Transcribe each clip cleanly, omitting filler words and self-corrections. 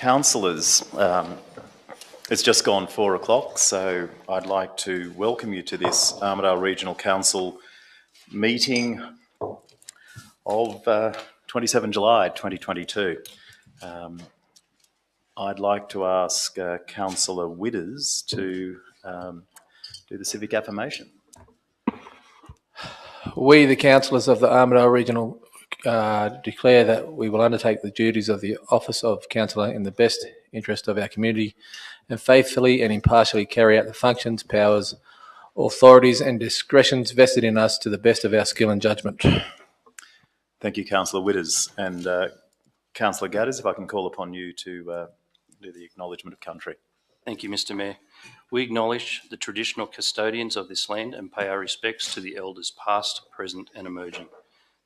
Councillors, it's just gone 4 o'clock, so I'd like to welcome you to this Armadale Regional Council meeting of 27 July 2022. I'd like to ask Councillor Widders to do the Civic Affirmation. We, the councillors of the Armadale Regional, declare that we will undertake the duties of the office of councillor in the best interest of our community and faithfully and impartially carry out the functions, powers, authorities and discretions vested in us to the best of our skill and judgment. Thank you, Councillor Widders. And Councillor Gadders, if I can call upon you to do the Acknowledgement of Country. Thank you, Mr Mayor. We acknowledge the traditional custodians of this land and pay our respects to the elders past, present and emerging.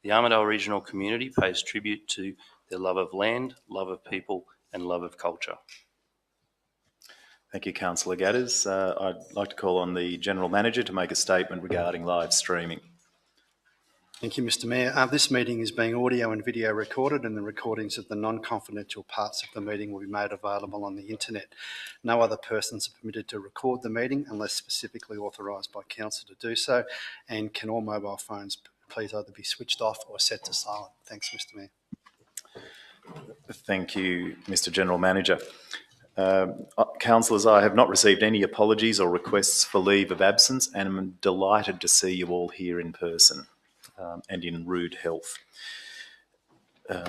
The Armadale Regional community pays tribute to their love of land, love of people and love of culture. Thank you, Councillor Gadders. I'd like to call on the General Manager to make a statement regarding live streaming. Thank you, Mr Mayor. This meeting is being audio and video recorded, and the recordings of the non-confidential parts of the meeting will be made available on the internet. No other persons are permitted to record the meeting unless specifically authorised by Council to do so, and can all mobile phones please either be switched off or set to silent. Thanks, Mr Mayor. Thank you, Mr General Manager. Councillors, I have not received any apologies or requests for leave of absence, and I'm delighted to see you all here in person and in rude health.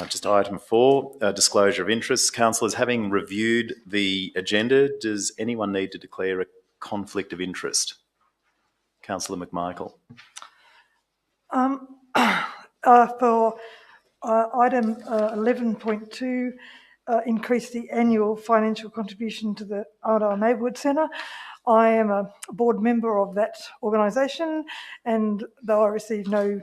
Just item 4, disclosure of interests. Councillors, having reviewed the agenda, does anyone need to declare a conflict of interest? Councillor McMichael. For item 11.2, increase the annual financial contribution to the Armadale Neighbourhood Centre. I am a board member of that organisation, and though I receive no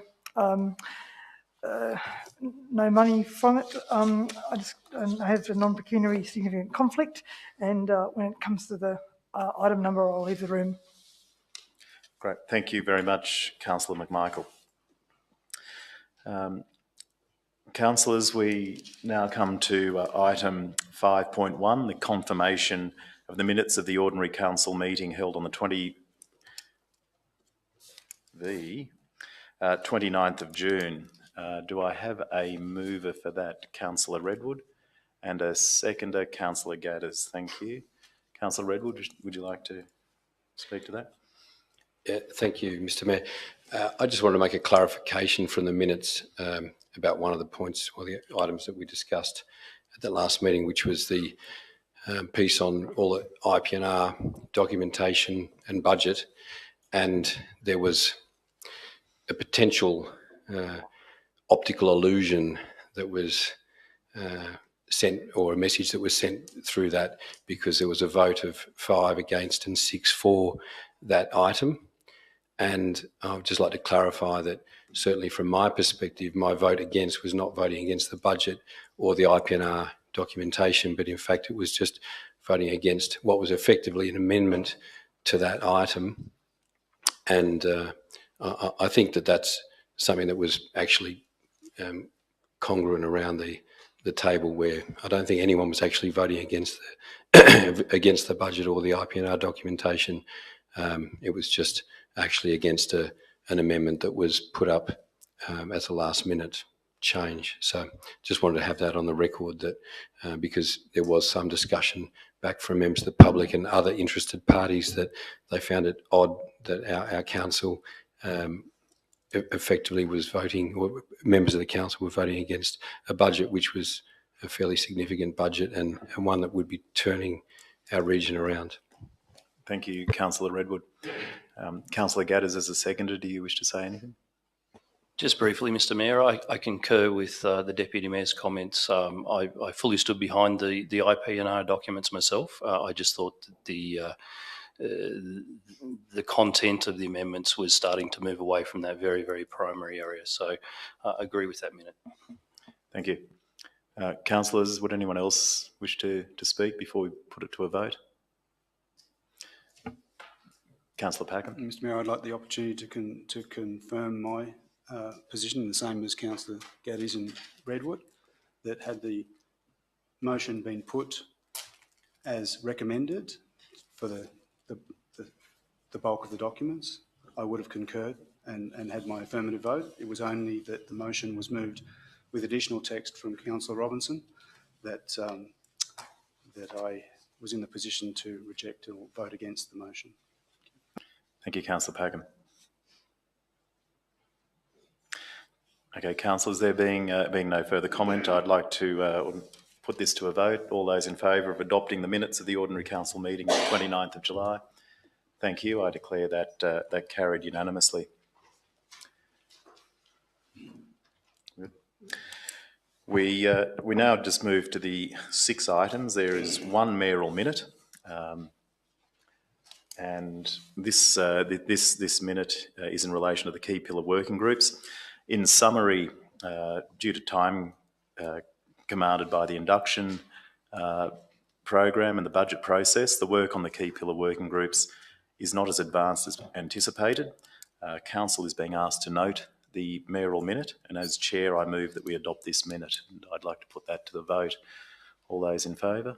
money from it, I just have a non-pecuniary significant conflict, and when it comes to the item number, I'll leave the room. Great, thank you very much, Councillor McMichael. Councillors, we now come to item 5.1, the confirmation of the minutes of the Ordinary Council meeting held on the 29th of June. Do I have a mover for that? Councillor Redwood, and a seconder, Councillor Gadders. Thank you. Councillor Redwood, would you like to speak to that? Yeah, thank you, Mr Mayor. I just wanted to make a clarification from the minutes about one of the points or the items that we discussed at the last meeting, which was the piece on all the IPNR documentation and budget, and there was a potential optical illusion that was sent, or a message that was sent through that, because there was a vote of 5 against and 6 for that item. And I would just like to clarify that certainly from my perspective, my vote against was not voting against the budget or the IPNR documentation, but in fact it was just voting against what was effectively an amendment to that item. And I think that that's something that was actually congruent around the table, where I don't think anyone was actually voting against the, against the budget or the IPNR documentation. It was just actually against an amendment that was put up as a last minute change. So just wanted to have that on the record, that because there was some discussion back from members of the public and other interested parties that they found it odd that our council effectively was voting, or members of the council were voting against a budget which was a fairly significant budget and one that would be turning our region around. Thank you, Councillor Redwood. Councillor Gadders, as a seconder, do you wish to say anything? Just briefly, Mr Mayor, I concur with the Deputy Mayor's comments. I fully stood behind the IPNR documents myself. I just thought that the content of the amendments was starting to move away from that very, very primary area. So I agree with that minute. Thank you. Councillors, would anyone else wish to speak before we put it to a vote? Councillor Packham. Mr Mayor, I'd like the opportunity to confirm my position, the same as Councillor Gadders and Redwood, that had the motion been put as recommended for the bulk of the documents, I would have concurred and had my affirmative vote. It was only that the motion was moved with additional text from Councillor Robinson that I was in the position to reject or vote against the motion. Thank you, Councillor Packham. Okay, councillors, there being no further comment, I'd like to put this to a vote. All those in favour of adopting the minutes of the ordinary council meeting of 29th of July? Thank you. I declare that that carried unanimously. We now just move to the 6 items. There is one mayoral minute, and this minute is in relation to the key pillar working groups. In summary, due to time commanded by the induction program and the budget process, the work on the key pillar working groups is not as advanced as anticipated. Council is being asked to note the mayoral minute, and as chair I move that we adopt this minute, and I'd like to put that to the vote. All those in favour?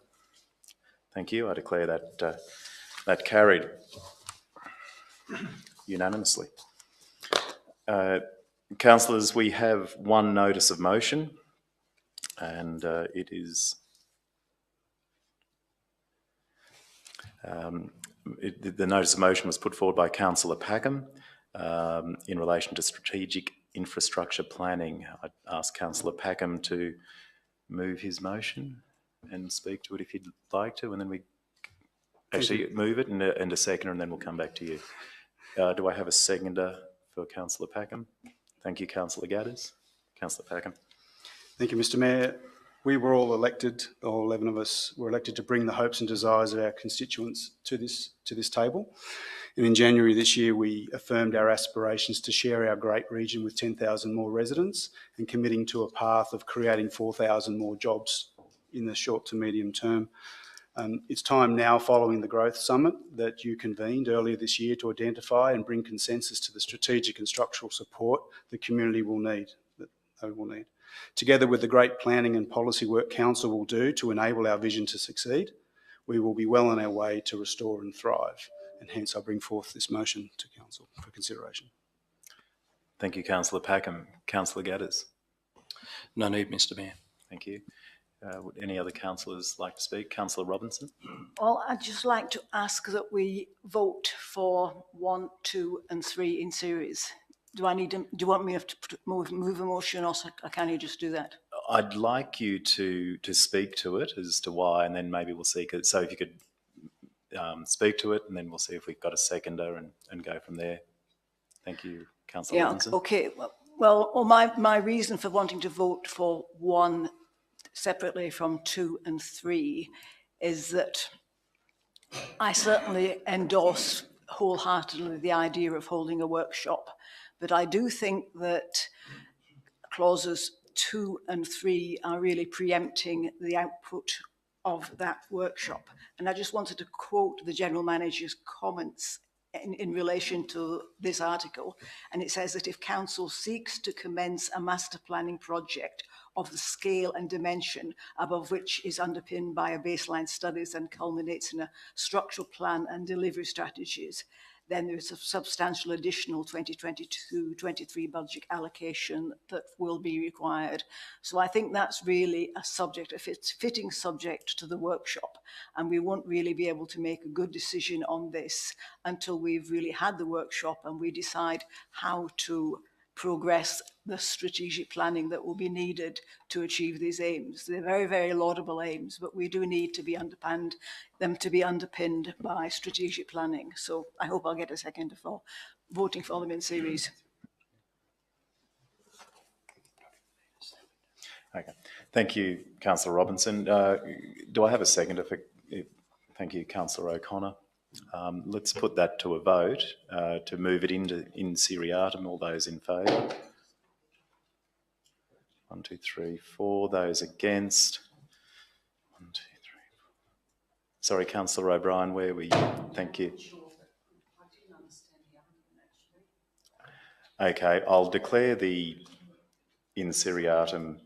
Thank you. I declare that that carried unanimously. Councillors, we have one notice of motion, and it is the notice of motion was put forward by Councillor Packham in relation to strategic infrastructure planning. I'd ask Councillor Packham to move his motion and speak to it if you'd like to, and then we actually move it and a seconder, and then we'll come back to you. Do I have a seconder for Councillor Packham? Thank you, Councillor Gadders. Councillor Packham. Thank you, Mr. Mayor. We were all elected, all 11 of us were elected to bring the hopes and desires of our constituents to this table. And in January this year, we affirmed our aspirations to share our great region with 10,000 more residents and committing to a path of creating 4,000 more jobs in the short to medium term. It's time now, following the Growth Summit that you convened earlier this year, to identify and bring consensus to the strategic and structural support the community will need, that they will need. Together with the great planning and policy work Council will do to enable our vision to succeed, we will be well on our way to restore and thrive. And hence I bring forth this motion to Council for consideration. Thank you, Councillor Packham. Councillor Gadders. No need, Mr. Mayor. Thank you. Would any other councillors like to speak? Councillor Robinson. Well, I'd just like to ask that we vote for 1, 2 and 3 in series. Do you want me to move a motion, or can you just do that? I'd like you to speak to it as to why, and then maybe we'll see. So if you could speak to it, and then we'll see if we've got a seconder and go from there. Thank you, Councillor Robinson. Okay. Well, my reason for wanting to vote for 1 separately from 2 and 3 is that I certainly endorse wholeheartedly the idea of holding a workshop, but I do think that clauses 2 and 3 are really preempting the output of that workshop. And I just wanted to quote the General Manager's comments in relation to this article. And it says that if Council seeks to commence a master planning project of the scale and dimension above which is underpinned by a baseline studies and culminates in a structural plan and delivery strategies, then there's a substantial additional 2022-23 budget allocation that will be required. So I think that's really a subject, a fitting subject to the workshop, and we won't really be able to make a good decision on this until we've really had the workshop and we decide how to progress the strategic planning that will be needed to achieve these aims. They're very, very laudable aims, but we do need to be underpinned by strategic planning. So I hope I'll get a second for voting for them in series. Okay. Thank you, Councillor Robinson. Do I have a seconder for? Thank you, Councillor O'Connor. Let's put that to a vote to move it in seriatim. All those in favour? 1, 2, 3, 4. Those against? 1, 2, 3, 4. Sorry, Councillor O'Brien, where were you? Thank you. Okay, I'll declare the in seriatim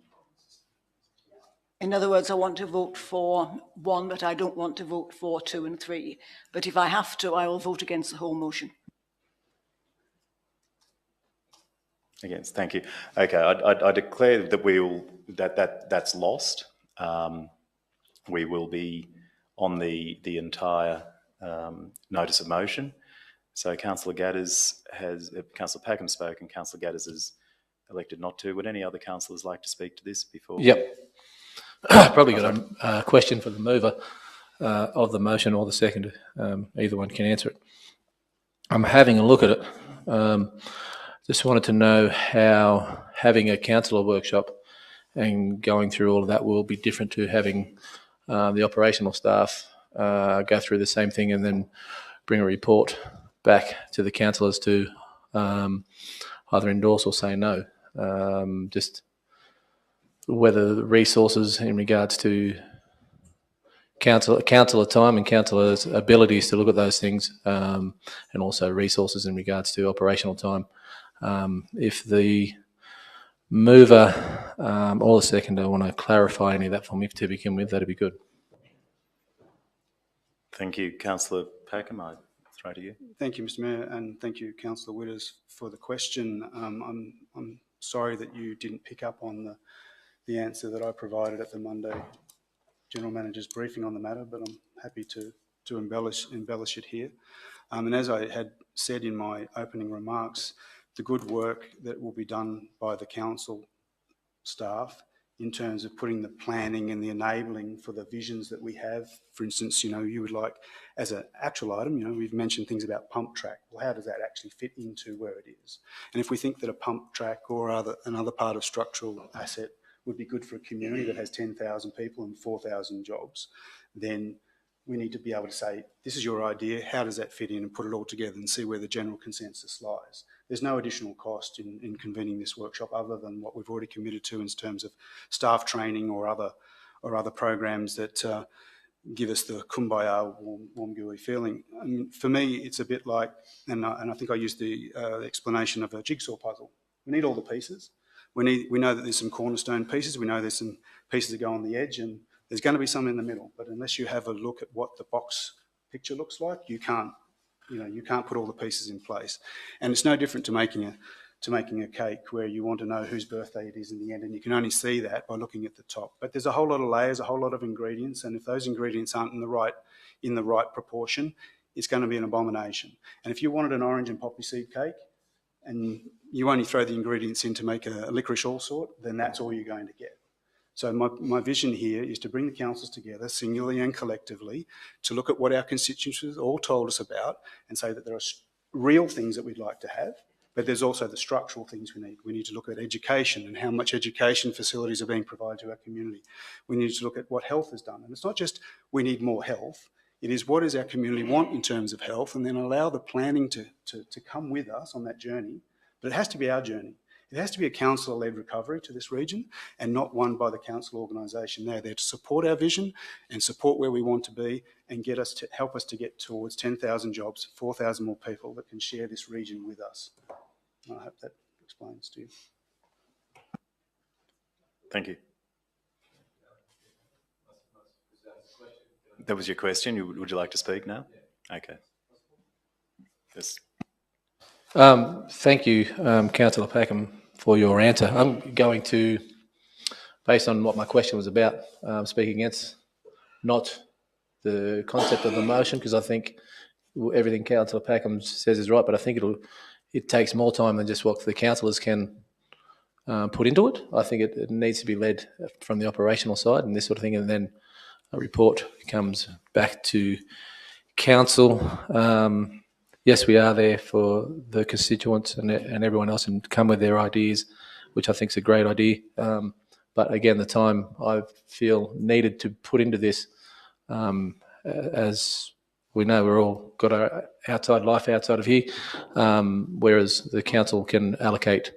In other words, I want to vote for 1, but I don't want to vote for 2 and 3. But if I have to, I will vote against the whole motion. Against, thank you. Okay, I declare that that's lost. We will be on the entire notice of motion. So Councillor Gadders Councillor Packham spoke, and Councillor Gadders has elected not to. Would any other councillors like to speak to this before? Yep. Probably got a question for the mover of the motion or the seconder. Either one can answer it. I'm having a look at it. Just wanted to know how having a councillor workshop and going through all of that will be different to having the operational staff go through the same thing and then bring a report back to the councillors to either endorse or say no. Just whether the resources in regards to councillor time and councillors' abilities to look at those things, and also resources in regards to operational time. If the mover or the seconder want to clarify any of that for me to begin with, that'd be good. Thank you. Councillor Packham, I throw to you. Thank you, Mr Mayor, and thank you, Councillor Witters, for the question. I'm sorry that you didn't pick up on the answer that I provided at the Monday General Manager's briefing on the matter, but I'm happy to embellish it here. And as I had said in my opening remarks, the good work that will be done by the council staff in terms of putting the planning and the enabling for the visions that we have. For instance, you would like, as an actual item, we've mentioned things about pump track. Well, how does that actually fit into where it is? And if we think that a pump track or another part of structural asset would be good for a community that has 10,000 people and 4,000 jobs, then we need to be able to say, this is your idea, how does that fit in, and put it all together and see where the general consensus lies. There's no additional cost in convening this workshop other than what we've already committed to in terms of staff training or other programs that give us the kumbaya, warm gooey feeling. And for me, it's a bit like, and I think I used the explanation of a jigsaw puzzle. We need all the pieces. We know that there's some cornerstone pieces. We know there's some pieces that go on the edge, and there's going to be some in the middle. But unless you have a look at what the box picture looks like, you can't put all the pieces in place. And it's no different to making a cake where you want to know whose birthday it is in the end, and you can only see that by looking at the top. But there's a whole lot of layers, a whole lot of ingredients, and if those ingredients aren't in the right proportion, it's going to be an abomination. And if you wanted an orange and poppy seed cake, and you only throw the ingredients in to make a licorice all sort, then that's all you're going to get. So my vision here is to bring the councils together, singularly and collectively, to look at what our constituencies all told us about and say that there are real things that we'd like to have, but there's also the structural things we need. We need to look at education and how much education facilities are being provided to our community. We need to look at what health has done. And it's not just we need more health. It is what does our community want in terms of health, and then allow the planning to come with us on that journey. But it has to be our journey. It has to be a council-led recovery to this region and not one by the council organisation. They're there to support our vision and support where we want to be and help us to get towards 10,000 jobs, 4,000 more people that can share this region with us. I hope that explains to you. Thank you. That was your question. Would you like to speak now? Okay. Yes. Thank you, Councillor Packham, for your answer. I'm going to, based on what my question was about, speak against not the concept of the motion, because I think everything Councillor Packham says is right, but I think it takes more time than just what the councillors can put into it. I think it needs to be led from the operational side and this sort of thing, and then a report comes back to council. Yes, we are there for the constituents and everyone else, and come with their ideas, which I think is a great idea. But again, the time I feel needed to put into this, as we know, we're all got our outside life outside of here, whereas the council can allocate,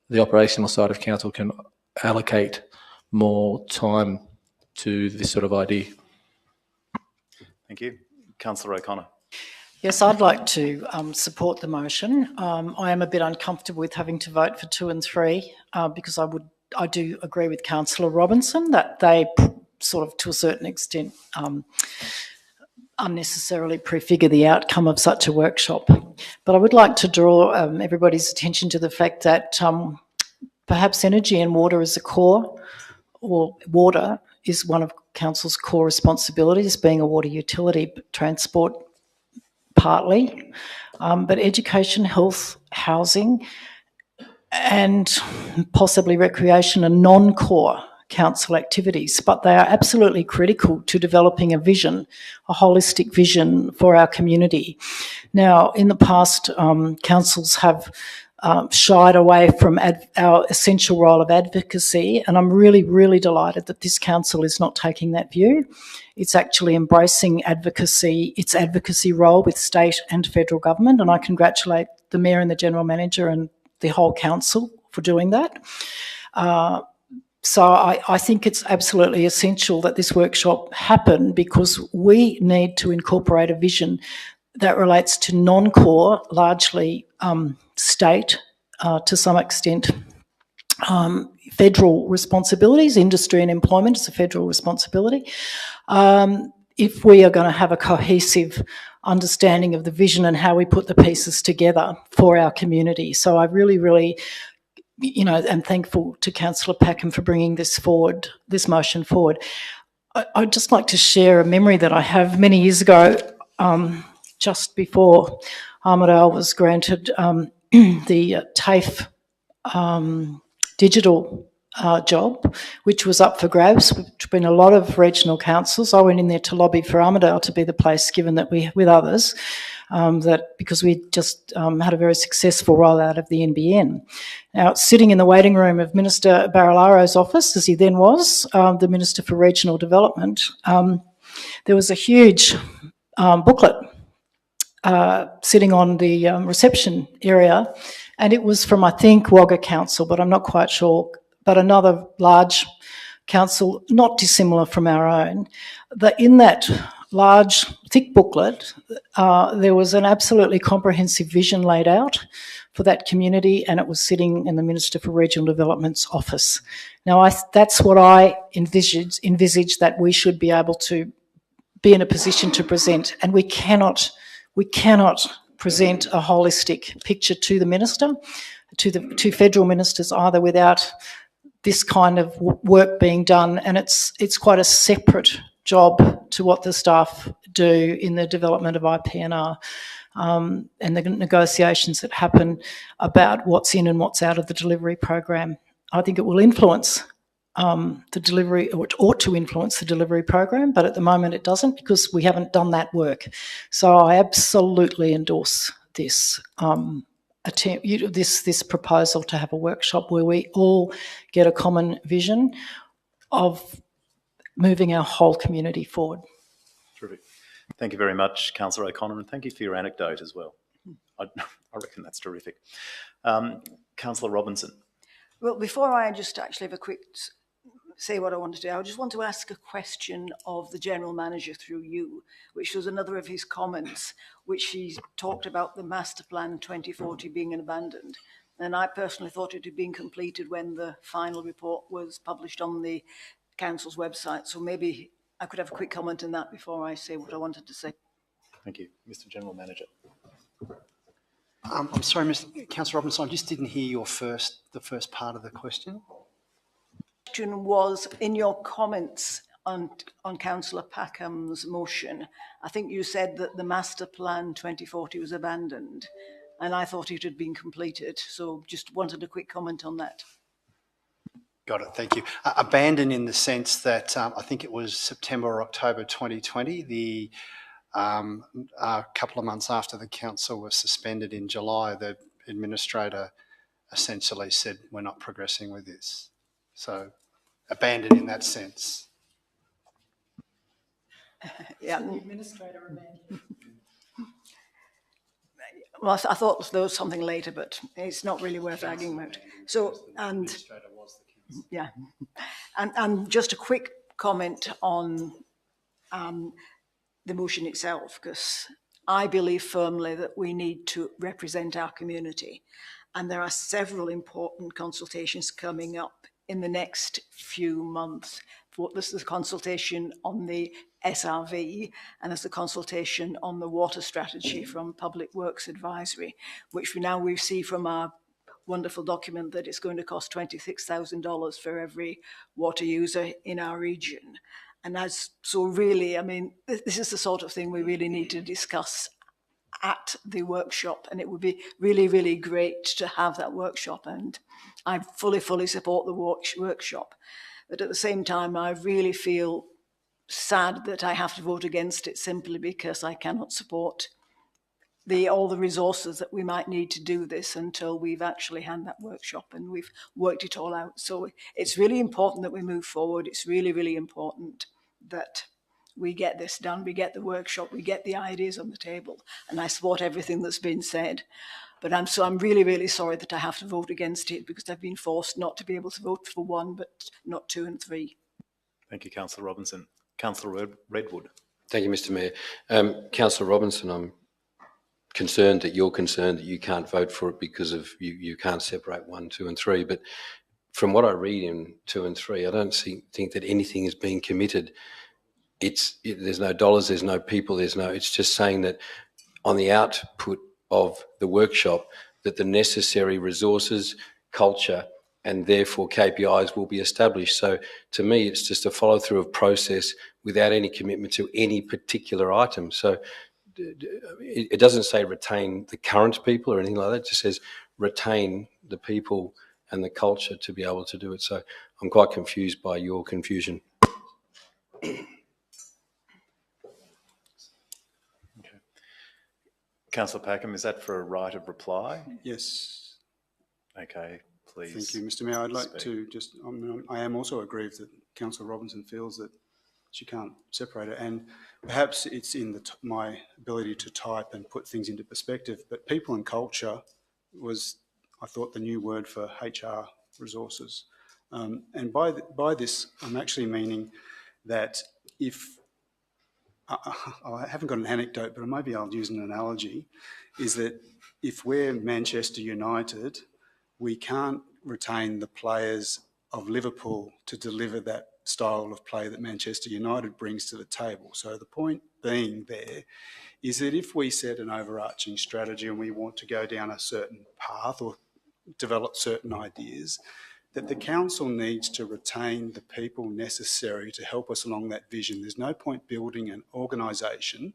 the operational side of council can allocate more time to this sort of idea. Thank you. Councillor O'Connor. Yes, I'd like to support the motion. I am a bit uncomfortable with having to vote for 2 and 3 because I do agree with Councillor Robinson that they sort of, to a certain extent, unnecessarily prefigure the outcome of such a workshop. But I would like to draw everybody's attention to the fact that perhaps energy and water is a core, or water is one of Council's core responsibilities, being a water utility, but transport partly, but education, health, housing, and possibly recreation are non-core council activities, but they are absolutely critical to developing a vision, a holistic vision for our community. Now, in the past, councils have shied away from our essential role of advocacy, and I'm really, really delighted that this council is not taking that view. It's actually embracing advocacy, its advocacy role with state and federal government, and I congratulate the Mayor and the General Manager and the whole council for doing that. So I think it's absolutely essential that this workshop happen, because we need to incorporate a vision that relates to non-core, largely state, to some extent, federal responsibilities. Industry and employment is a federal responsibility. If we are going to have a cohesive understanding of the vision and how we put the pieces together for our community. So I really, really, am thankful to Councillor Packham for bringing this forward, this motion forward. I'd just like to share a memory that I have. Many years ago, just before Armadale was granted the TAFE digital job, which was up for grabs. There's been a lot of regional councils. I went in there to lobby for Armadale to be the place, given that we, with others, that because we just had a very successful rollout of the NBN. Now, sitting in the waiting room of Minister Barilaro's office, as he then was, the Minister for Regional Development, there was a huge booklet sitting on the reception area, and it was from, I think, Wagga Council, but I'm not quite sure, but another large council, not dissimilar from our own. In that large, thick booklet, there was an absolutely comprehensive vision laid out for that community, and it was sitting in the Minister for Regional Development's office. Now, that's what I envisage that we should be able to be in a position to present, and we cannot present a holistic picture to the minister, to federal ministers either, without this kind of work being done. And it's quite a separate job to what the staff do in the development of IPNR and the negotiations that happen about what's in and what's out of the delivery program. I think it will influence the delivery, or it ought to influence the delivery program, but at the moment it doesn't, because we haven't done that work. So I absolutely endorse this this proposal to have a workshop where we all get a common vision of moving our whole community forward. Terrific. Thank you very much, Councillor O'Connor, and thank you for your anecdote as well. I reckon that's terrific. Councillor Robinson. Well, before I just actually have a quick say what I want to do, I just want to ask a question of the General Manager through you, which was another of his comments, which he talked about the Master Plan 2040 being abandoned. And I personally thought it had been completed when the final report was published on the Council's website. So maybe I could have a quick comment on that before I say what I wanted to say. Thank you. Mr. General Manager. I'm sorry, Councillor Robinson, I just didn't hear the first part of the question. The question was, in your comments on Councillor Packham's motion, I think you said that the Master Plan 2040 was abandoned, and I thought it had been completed. So just wanted a quick comment on that. Got it, thank you. Abandoned in the sense that I think it was September or October 2020, a couple of months after the council was suspended in July, the administrator essentially said, we're not progressing with this. So abandoned in that sense. Yeah. So the administrator abandoned. Well, I thought there was something later, but it's not really worth arguing about. So, and yeah, and just a quick comment on the motion itself, because I believe firmly that we need to represent our community, and there are several important consultations coming up in the next few months. This is a consultation on the SRV, and there's a consultation on the water strategy from Public Works Advisory, which we now receive from our wonderful document that it's going to cost $26,000 for every water user in our region. And so really, I mean, this is the sort of thing we really need to discuss at the workshop, and it would be really, really great to have that workshop, and I fully support the workshop. But at the same time, I really feel sad that I have to vote against it simply because I cannot support all the resources that we might need to do this until we've actually had that workshop and we've worked it all out. So it's really important that we move forward. It's really, really important that we get this done, we get the workshop, we get the ideas on the table, and I support everything that's been said. But I'm really, really sorry that I have to vote against it because I've been forced not to be able to vote for 1, but not 2 and 3. Thank you, Councillor Robinson. Councillor Redwood. Thank you, Mr Mayor. Councillor Robinson, I'm concerned that you're concerned that you can't vote for it because of you can't separate 1, 2 and 3. But from what I read in 2 and 3, I don't think that anything is being committed. There's no dollars, there's no people, it's just saying that on the output of the workshop that the necessary resources, culture, and therefore KPIs will be established. So to me, it's just a follow through of process without any commitment to any particular item. So it doesn't say retain the current people or anything like that. It just says retain the people and the culture to be able to do it. So I'm quite confused by your confusion. Councillor Packham, is that for a right of reply? Yes. Okay, please. Thank you, Mr Mayor. I'd like to just, I am also aggrieved that Councillor Robinson feels that she can't separate it, and perhaps it's in my ability to type and put things into perspective, but people and culture was, I thought, the new word for HR resources. And by this, I'm actually meaning that if, I haven't got an anecdote, but maybe I'll use an analogy, is that if we're Manchester United, we can't retain the players of Liverpool to deliver that style of play that Manchester United brings to the table. So the point being there is that if we set an overarching strategy and we want to go down a certain path or develop certain ideas, that the council needs to retain the people necessary to help us along that vision. There's no point building an organisation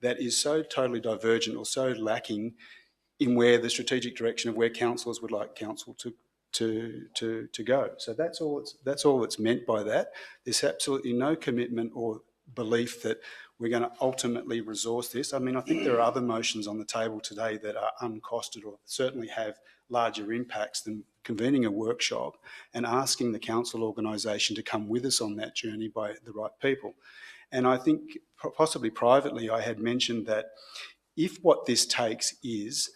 that is so totally divergent or so lacking in where the strategic direction of where councillors would like council to go. So that's all that's meant by that. There's absolutely no commitment or belief that we're going to ultimately resource this. I mean, I think there are other motions on the table today that are uncosted or certainly have larger impacts than convening a workshop and asking the council organisation to come with us on that journey by the right people. And I think possibly privately I had mentioned that if what this takes is,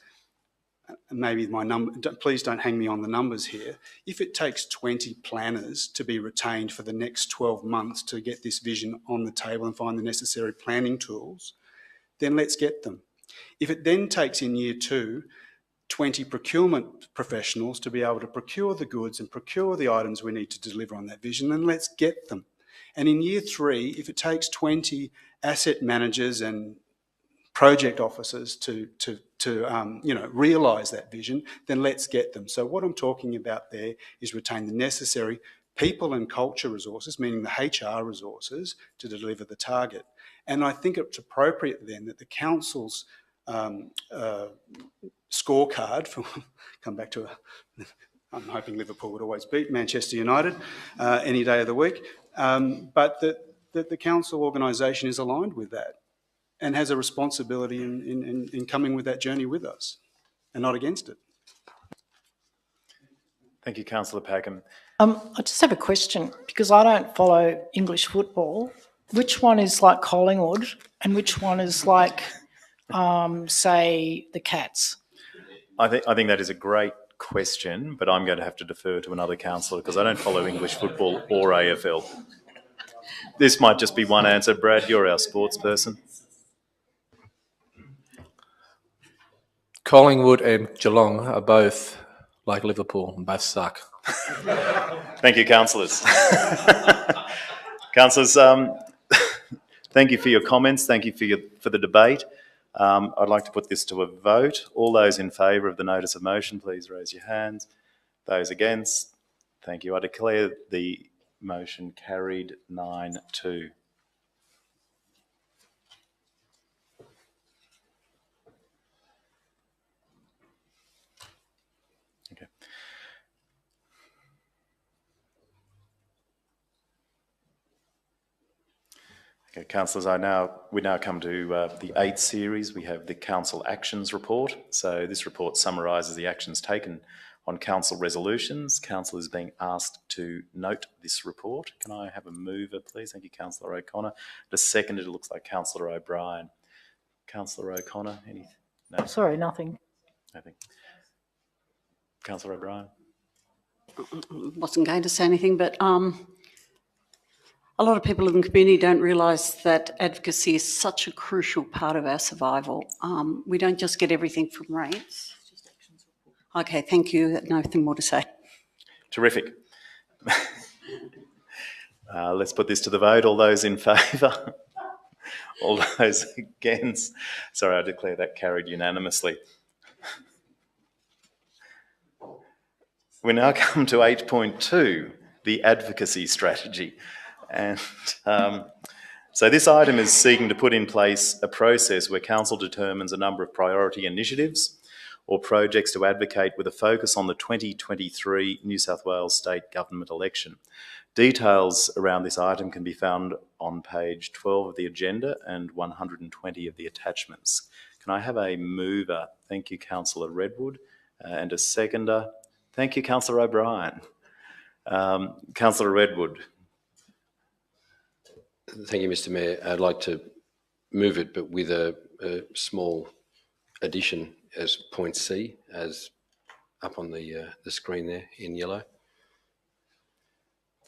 maybe my number, please don't hang me on the numbers here, if it takes 20 planners to be retained for the next 12 months to get this vision on the table and find the necessary planning tools, then let's get them. If it then takes in year 2 20 procurement professionals to be able to procure the goods and procure the items we need to deliver on that vision, then let's get them. And in year 3, if it takes 20 asset managers and project officers to realise that vision, then let's get them. So what I'm talking about there is retain the necessary people and culture resources, meaning the HR resources, to deliver the target. And I think it's appropriate then that the council's scorecard, come back to I'm hoping Liverpool would always beat Manchester United any day of the week, but that the council organisation is aligned with that and has a responsibility in coming with that journey with us and not against it. Thank you, Councillor Packham. I just have a question, because I don't follow English football. Which one is like Collingwood and which one is like, say, the Cats? I think that is a great question, but I'm going to have to defer to another councillor because I don't follow English football or AFL. This might just be one answer. Brad, you're our sports person. Collingwood and Geelong are both like Liverpool and both suck. Thank you, councillors. Councillors, thank you for your comments. Thank you for the debate. I'd like to put this to a vote. All those in favour of the notice of motion, please raise your hands. Those against? Thank you. I declare the motion carried 9-2. Okay. Okay, councillors, we now come to the 8th series. We have the Council Actions Report. So this report summarises the actions taken on council resolutions. Council is being asked to note this report. Can I have a mover, please? Thank you, Councillor O'Connor. The second, it looks like Councillor O'Brien. Councillor O'Connor, anything? No. Sorry, nothing. Nothing. Councillor O'Brien. Wasn't going to say anything, but a lot of people in the community don't realise that advocacy is such a crucial part of our survival. We don't just get everything from rates. Okay, thank you. Nothing more to say. Terrific. Let's put this to the vote. All those in favour? All those against? Sorry, I declare that carried unanimously. We now come to 8.2, the Advocacy Strategy. And so this item is seeking to put in place a process where council determines a number of priority initiatives or projects to advocate with a focus on the 2023 New South Wales State Government election. Details around this item can be found on page 12 of the agenda and 120 of the attachments. Can I have a mover? Thank you, Councillor Redwood. And a seconder? Thank you, Councillor O'Brien. Councillor Redwood. Thank you, Mr. Mayor. I'd like to move it, but with a small addition as point C, as up on the screen there in yellow.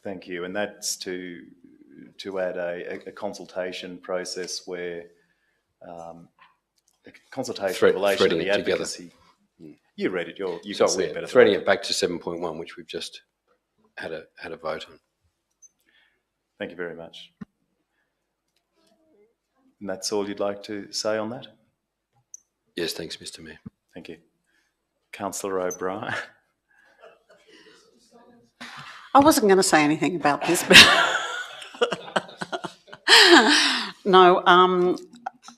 Thank you. And that's to add a consultation process where a consultation in relation to the advocacy. Together. You read it. You can see it better. Threading it back to 7.1, which we've just had a vote on. Thank you very much. And that's all you'd like to say on that? Yes, thanks, Mr. Mayor. Thank you. Councillor O'Brien. I wasn't going to say anything about this, but no,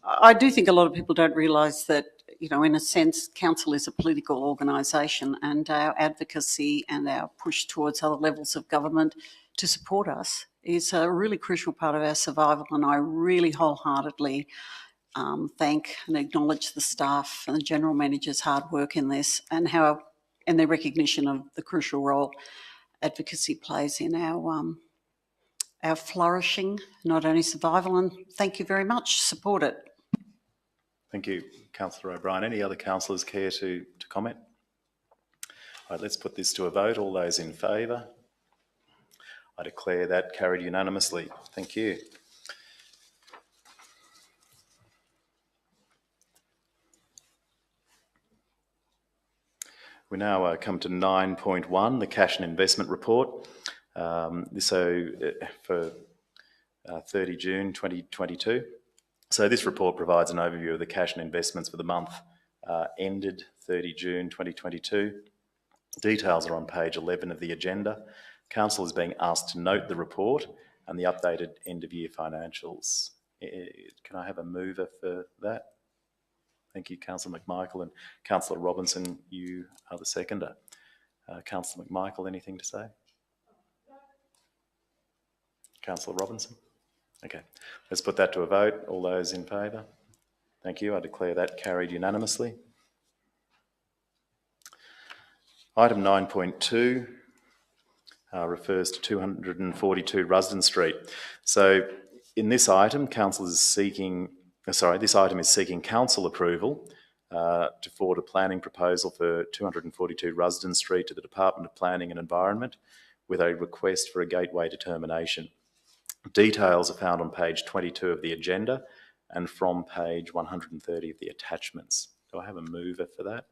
I do think a lot of people don't realise that, you know, in a sense, council is a political organisation, and our advocacy and our push towards other levels of government to support us is a really crucial part of our survival, and I really wholeheartedly thank and acknowledge the staff and the general manager's hard work in this and their recognition of the crucial role advocacy plays in our flourishing, not only survival. And thank you very much. Support it. Thank you, Councillor O'Brien. Any other councillors care to comment? All right, let's put this to a vote. All those in favour? I declare that carried unanimously. Thank you. We now come to 9.1, the Cash and Investment Report. For 30 June 2022. So this report provides an overview of the cash and investments for the month ended 30 June 2022. Details are on page 11 of the agenda. Council is being asked to note the report and the updated end-of-year financials. Can I have a mover for that? Thank you, Councillor McMichael, and Councillor Robinson, you are the seconder. Councillor McMichael, anything to say? Councillor Robinson? Okay, let's put that to a vote. All those in favour? Thank you. I declare that carried unanimously. Item 9.2 refers to 242 Rusden Street. So in this item, council is seeking, this item is seeking council approval to forward a planning proposal for 242 Rusden Street to the Department of Planning and Environment with a request for a gateway determination. Details are found on page 22 of the agenda and from page 130 of the attachments. Do I have a mover for that?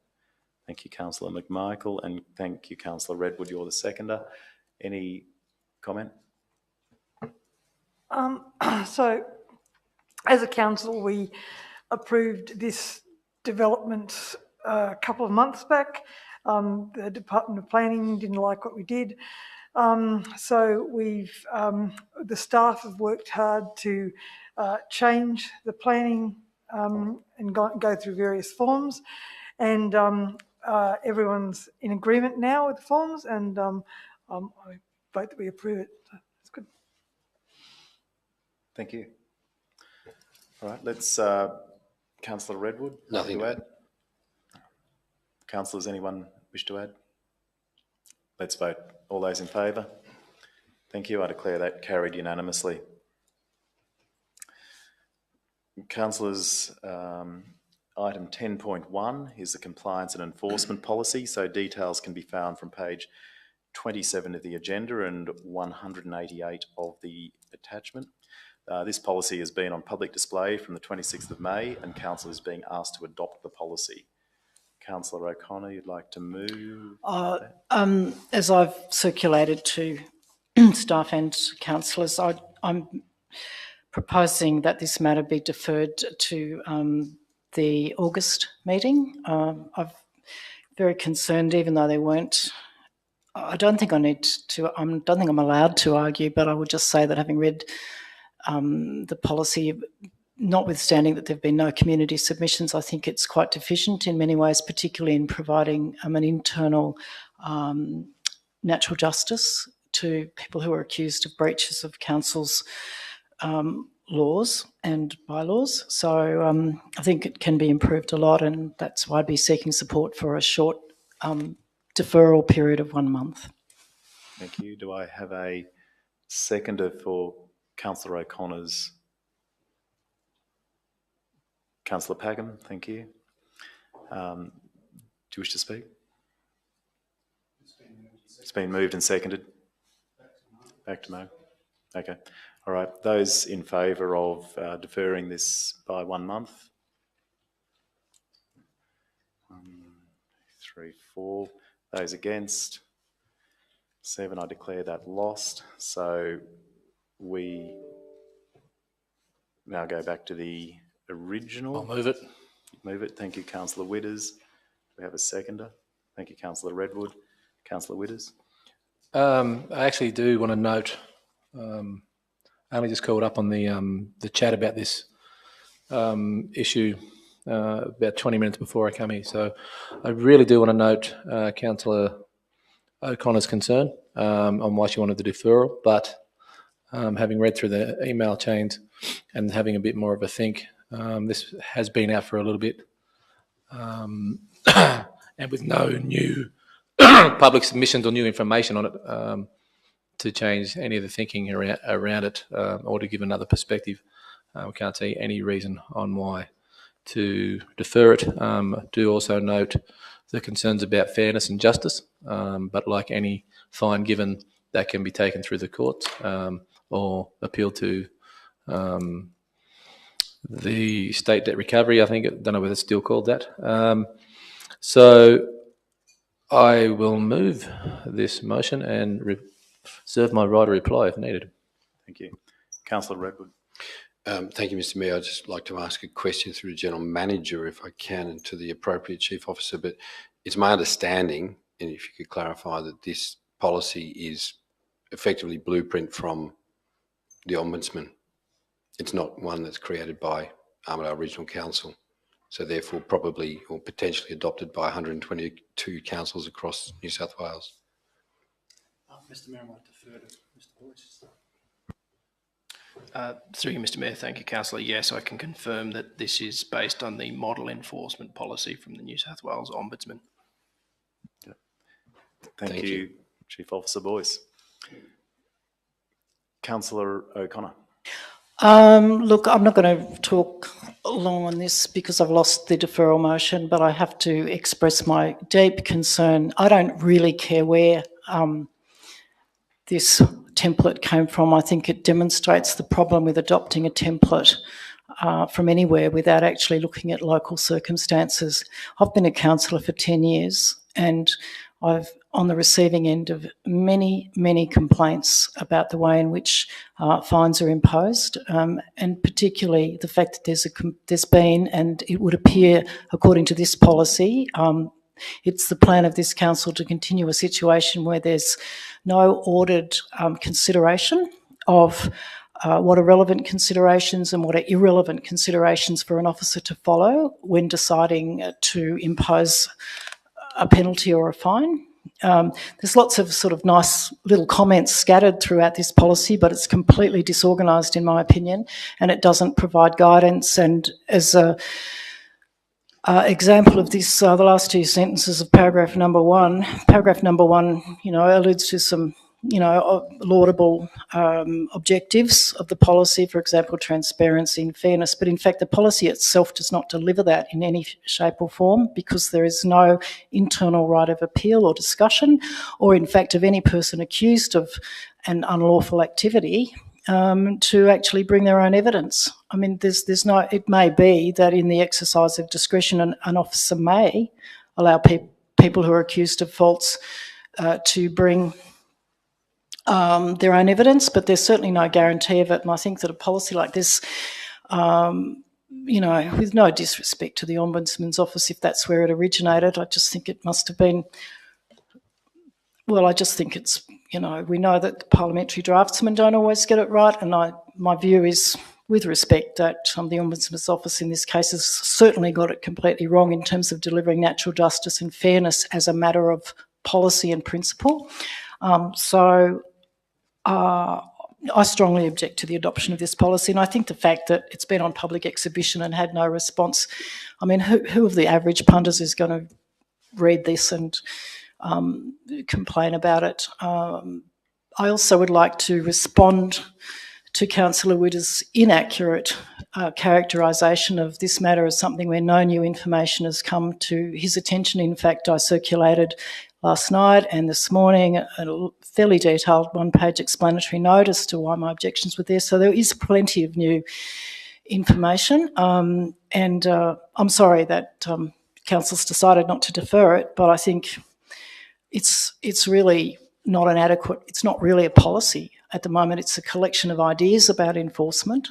Thank you, Councillor McMichael, and thank you, Councillor Redwood. You're the seconder. Any comment? So, as a council, we approved this development a couple of months back. The Department of Planning didn't like what we did. So we've, the staff have worked hard to change the planning and go through various forms, and everyone's in agreement now with the forms, and I vote that we approve it. So that's good. Thank you. All right, let's, Councillor Redwood. Nothing to add. Councillors, anyone wish to add? Let's vote. All those in favour? Thank you. I declare that carried unanimously. Councillors, item 10.1 is the compliance and enforcement policy. So details can be found from page 27 of the agenda and 188 of the attachment. This policy has been on public display from the 26th of May, and Council is being asked to adopt the policy. Councillor O'Connor, you'd like to move? As I've circulated to staff and councillors, I'm proposing that this matter be deferred to the August meeting. I'm very concerned, even though they weren't. I don't think I'm allowed to argue, but I would just say that having read the policy, notwithstanding that there have been no community submissions, I think it's quite deficient in many ways, particularly in providing an internal natural justice to people who are accused of breaches of council's laws and bylaws. So I think it can be improved a lot, and that's why I'd be seeking support for a short deferral period of 1 month. Thank you. Do I have a seconder for Councillor O'Connor's? Councillor Pagham, thank you. Do you wish to speak? It's been moved and seconded. Back to Mo. Okay. All right. Those in favour of deferring this by 1 month? 1, 2, 3, 4. Those against? 7. I declare that lost. So we now go back to the original. I'll move it. Move it. Thank you, Councillor Witters. Do we have a seconder? Thank you, Councillor Redwood. Councillor Witters. I actually do want to note, I only just called up on the chat about this issue about 20 minutes before I come here. So I really do want to note Councillor O'Connor's concern on why she wanted the deferral, but having read through the email chains and having a bit more of a think, this has been out for a little bit, and with no new public submissions or new information on it to change any of the thinking around it or to give another perspective. We can't see any reason on why to defer it. Do also note the concerns about fairness and justice, but like any fine given, that can be taken through the courts or appealed to the state debt recovery. I don't know whether it's still called that. So I will move this motion and reserve my right to reply if needed. Thank you. Councillor Redwood. Thank you, Mr. Mayor. I'd just like to ask a question through the General Manager, if I can, and to the appropriate Chief Officer. But it's my understanding, and if you could clarify, that this policy is effectively blueprint from the Ombudsman. It's not one that's created by Armadale Regional Council, so therefore probably or potentially adopted by 122 councils across New South Wales. Mr. Mayor, I might defer to Mr. Boyce. Through you, Mr. Mayor. Thank you, Councillor. Yes, I can confirm that this is based on the model enforcement policy from the New South Wales Ombudsman. Yep. Thank you, Chief Officer Boyce. Councillor O'Connor. Look, I'm not going to talk long on this because I've lost the deferral motion, but I have to express my deep concern. I don't really care where this template came from. I think it demonstrates the problem with adopting a template from anywhere without actually looking at local circumstances. I've been a councillor for 10 years and I've on the receiving end of many, many complaints about the way in which fines are imposed, and particularly the fact that there's been, and it would appear according to this policy, it's the plan of this council to continue a situation where there's no ordered consideration of what are relevant considerations and what are irrelevant considerations for an officer to follow when deciding to impose a penalty or a fine. There's lots of sort of nice little comments scattered throughout this policy, but it's completely disorganised in my opinion, and it doesn't provide guidance. And as a example of this, the last two sentences of paragraph number one, alludes to some laudable objectives of the policy, for example, transparency and fairness. But in fact, the policy itself does not deliver that in any shape or form, because there is no internal right of appeal or discussion, or in fact of any person accused of an unlawful activity to actually bring their own evidence. I mean, there's no. It may be that in the exercise of discretion, an officer may allow people who are accused of faults to bring their own evidence, but there's certainly no guarantee of it. And I think that a policy like this, with no disrespect to the Ombudsman's office, if that's where it originated, I just think it must have been, well, I just think it's, we know that the parliamentary draftsmen don't always get it right, and my view is, with respect, that the Ombudsman's office in this case has certainly got it completely wrong in terms of delivering natural justice and fairness as a matter of policy and principle. I strongly object to the adoption of this policy, and I think the fact that it's been on public exhibition and had no response, I mean, who of the average punters is going to read this and complain about it? I also would like to respond to Councillor Witter's inaccurate characterisation of this matter as something where no new information has come to his attention. In fact, I circulated last night and this morning a fairly detailed one-page explanatory note as to why my objections were there. So there is plenty of new information, and I'm sorry that Council's decided not to defer it, but I think it's really not an adequate, it's not really a policy at the moment. It's a collection of ideas about enforcement,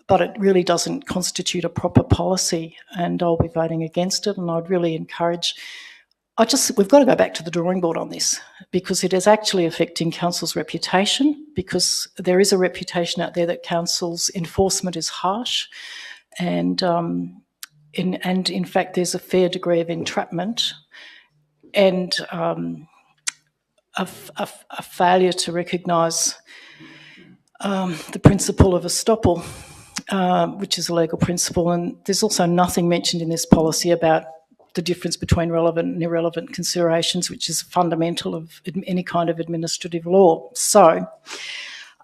but it really doesn't constitute a proper policy, and I'll be voting against it. And I'd really encourage, we've got to go back to the drawing board on this, because it is actually affecting council's reputation, because there is a reputation out there that council's enforcement is harsh, and in fact there's a fair degree of entrapment and a failure to recognise the principle of estoppel, which is a legal principle. And there's also nothing mentioned in this policy about the difference between relevant and irrelevant considerations, which is fundamental of any kind of administrative law. So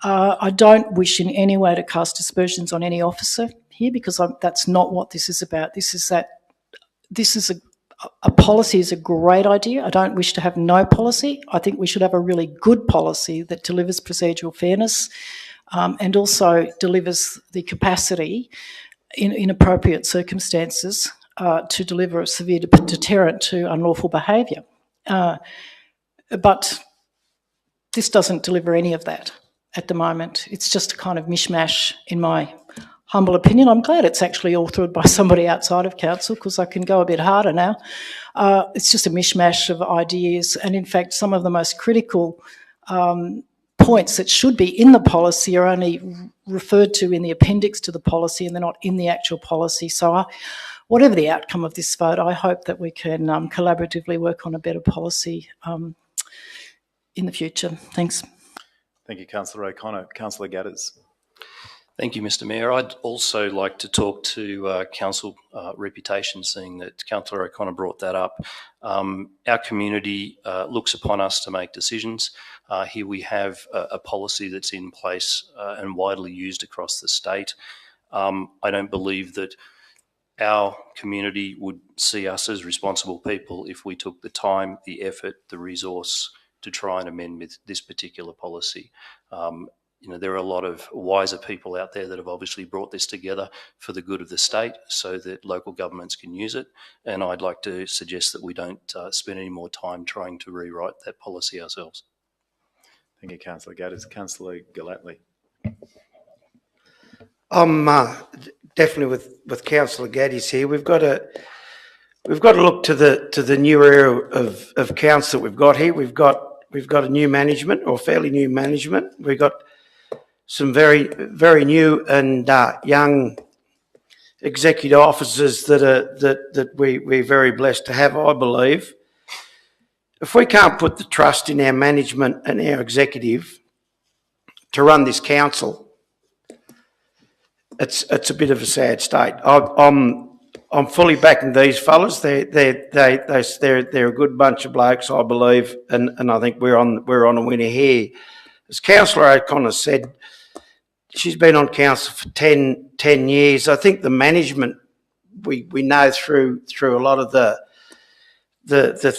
I don't wish in any way to cast aspersions on any officer here, because that's not what this is about. This is a policy is a great idea. I don't wish to have no policy. I think we should have a really good policy that delivers procedural fairness and also delivers the capacity in appropriate circumstances to deliver a severe deterrent to unlawful behaviour. But this doesn't deliver any of that at the moment. It's just a kind of mishmash, in my humble opinion. I'm glad it's actually authored by somebody outside of council, because I can go a bit harder now. It's just a mishmash of ideas, and in fact some of the most critical points that should be in the policy are only referred to in the appendix to the policy, and they're not in the actual policy. So whatever the outcome of this vote, I hope that we can collaboratively work on a better policy in the future. Thanks. Thank you, Councillor O'Connor. Councillor Gadders. Thank you, Mr Mayor. I'd also like to talk to council reputation, seeing that Councillor O'Connor brought that up. Our community looks upon us to make decisions. Here we have a policy that's in place and widely used across the state. I don't believe that our community would see us as responsible people if we took the time, the effort, the resource to try and amend this particular policy. there are a lot of wiser people out there that have obviously brought this together for the good of the state so that local governments can use it. And I'd like to suggest that we don't spend any more time trying to rewrite that policy ourselves. Thank you, Councillor Gaddis. Councillor Gallatley. I'm definitely with Councillor Gaddis here. We've got to look to the new era of council that we've got here. We've got a new management, or fairly new management. We've got some very, very new and young executive officers that we're very blessed to have, I believe. If we can't put the trust in our management and our executive to run this council, it's a bit of a sad state. I'm fully backing these fellas. They're a good bunch of blokes, I believe, and I think we're on a winner here. As Councillor O'Connor said, she's been on council for 10 years. I think the management, we know through a lot of the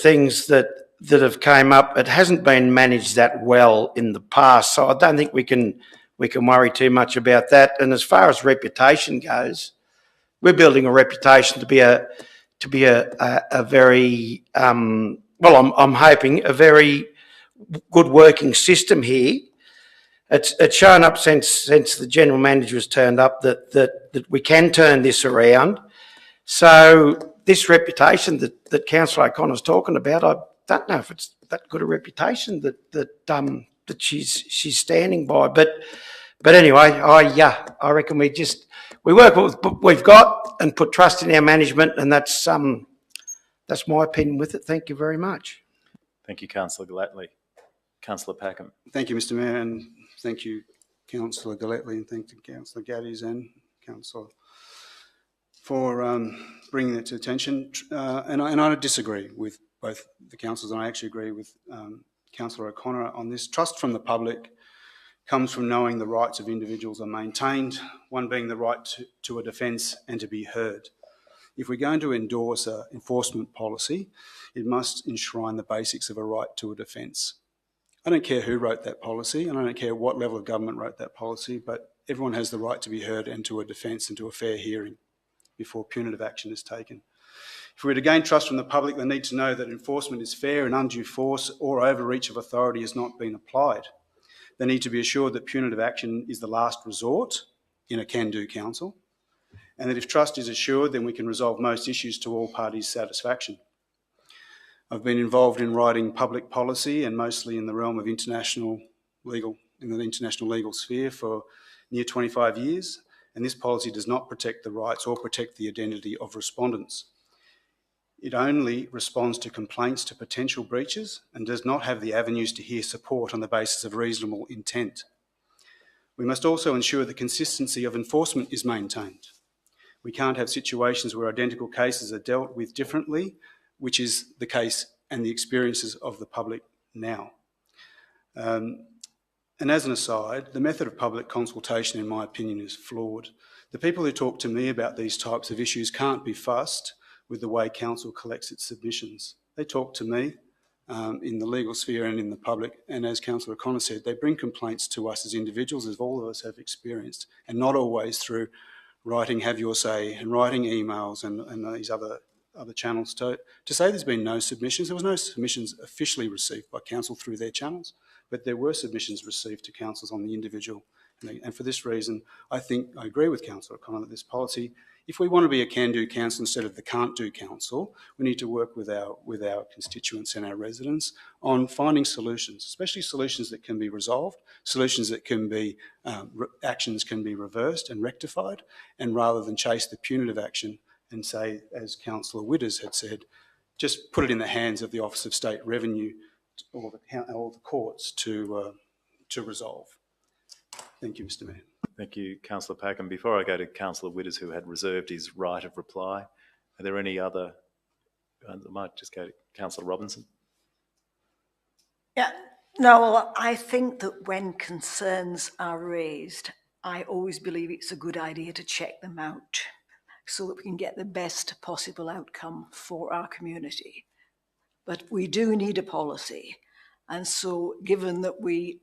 things that have came up, it hasn't been managed that well in the past. So I don't think we can worry too much about that. And as far as reputation goes, we're building a reputation to be a very I'm hoping a very good working system here. It's shown up since the general manager has turned up that we can turn this around. So this reputation that Councillor O'Connor's talking about, I don't know if it's that good a reputation that she's standing by. But anyway, I reckon we work with what we've got and put trust in our management, and that's my opinion with it. Thank you very much. Thank you, Councillor Gallatley. Councillor Packham. Thank you, Mr Mayor, and thank you, Councillor Gallatley, and thank you, Councillor Gaddis and Councillor for bringing it to attention. And I disagree with both the councillors, and I actually agree with Councillor O'Connor on this. Trust from the public comes from knowing the rights of individuals are maintained, one being the right to a defence and to be heard. If we're going to endorse an enforcement policy, it must enshrine the basics of a right to a defence. I don't care who wrote that policy, and I don't care what level of government wrote that policy, but everyone has the right to be heard and to a defence and to a fair hearing before punitive action is taken. If we're to gain trust from the public, they need to know that enforcement is fair and undue force or overreach of authority has not been applied. They need to be assured that punitive action is the last resort in a can-do council, and that if trust is assured, then we can resolve most issues to all parties' satisfaction. I've been involved in writing public policy, and mostly in the realm of international legal sphere, for near 25 years, and this policy does not protect the rights or protect the identity of respondents. It only responds to complaints to potential breaches and does not have the avenues to hear support on the basis of reasonable intent. We must also ensure the consistency of enforcement is maintained. We can't have situations where identical cases are dealt with differently, which is the case and the experiences of the public now. And as an aside, the method of public consultation, in my opinion, is flawed. The people who talk to me about these types of issues can't be fussed with the way council collects its submissions. They talk to me in the legal sphere and in the public, and as Councillor O'Connor said, they bring complaints to us as individuals, as all of us have experienced, and not always through writing have your say and writing emails and these other channels. To say there's been no submissions, there was no submissions officially received by council through their channels, but there were submissions received to councils on the individual. And for this reason, I agree with Councillor O'Connor that this policy, if we want to be a can-do council instead of the can't-do council, we need to work with our constituents and our residents on finding solutions, especially solutions that can be resolved, solutions that can be, actions can be reversed and rectified, and rather than chase the punitive action and say, as Councillor Witters had said, just put it in the hands of the Office of State Revenue or the courts to resolve. Thank you, Mr Mayor. Thank you, Councillor Packham. Before I go to Councillor Witters, who had reserved his right of reply, are there any other? I might just go to Councillor Robinson. Yeah, no, I think that when concerns are raised, I always believe it's a good idea to check them out so that we can get the best possible outcome for our community. But we do need a policy. And so given that we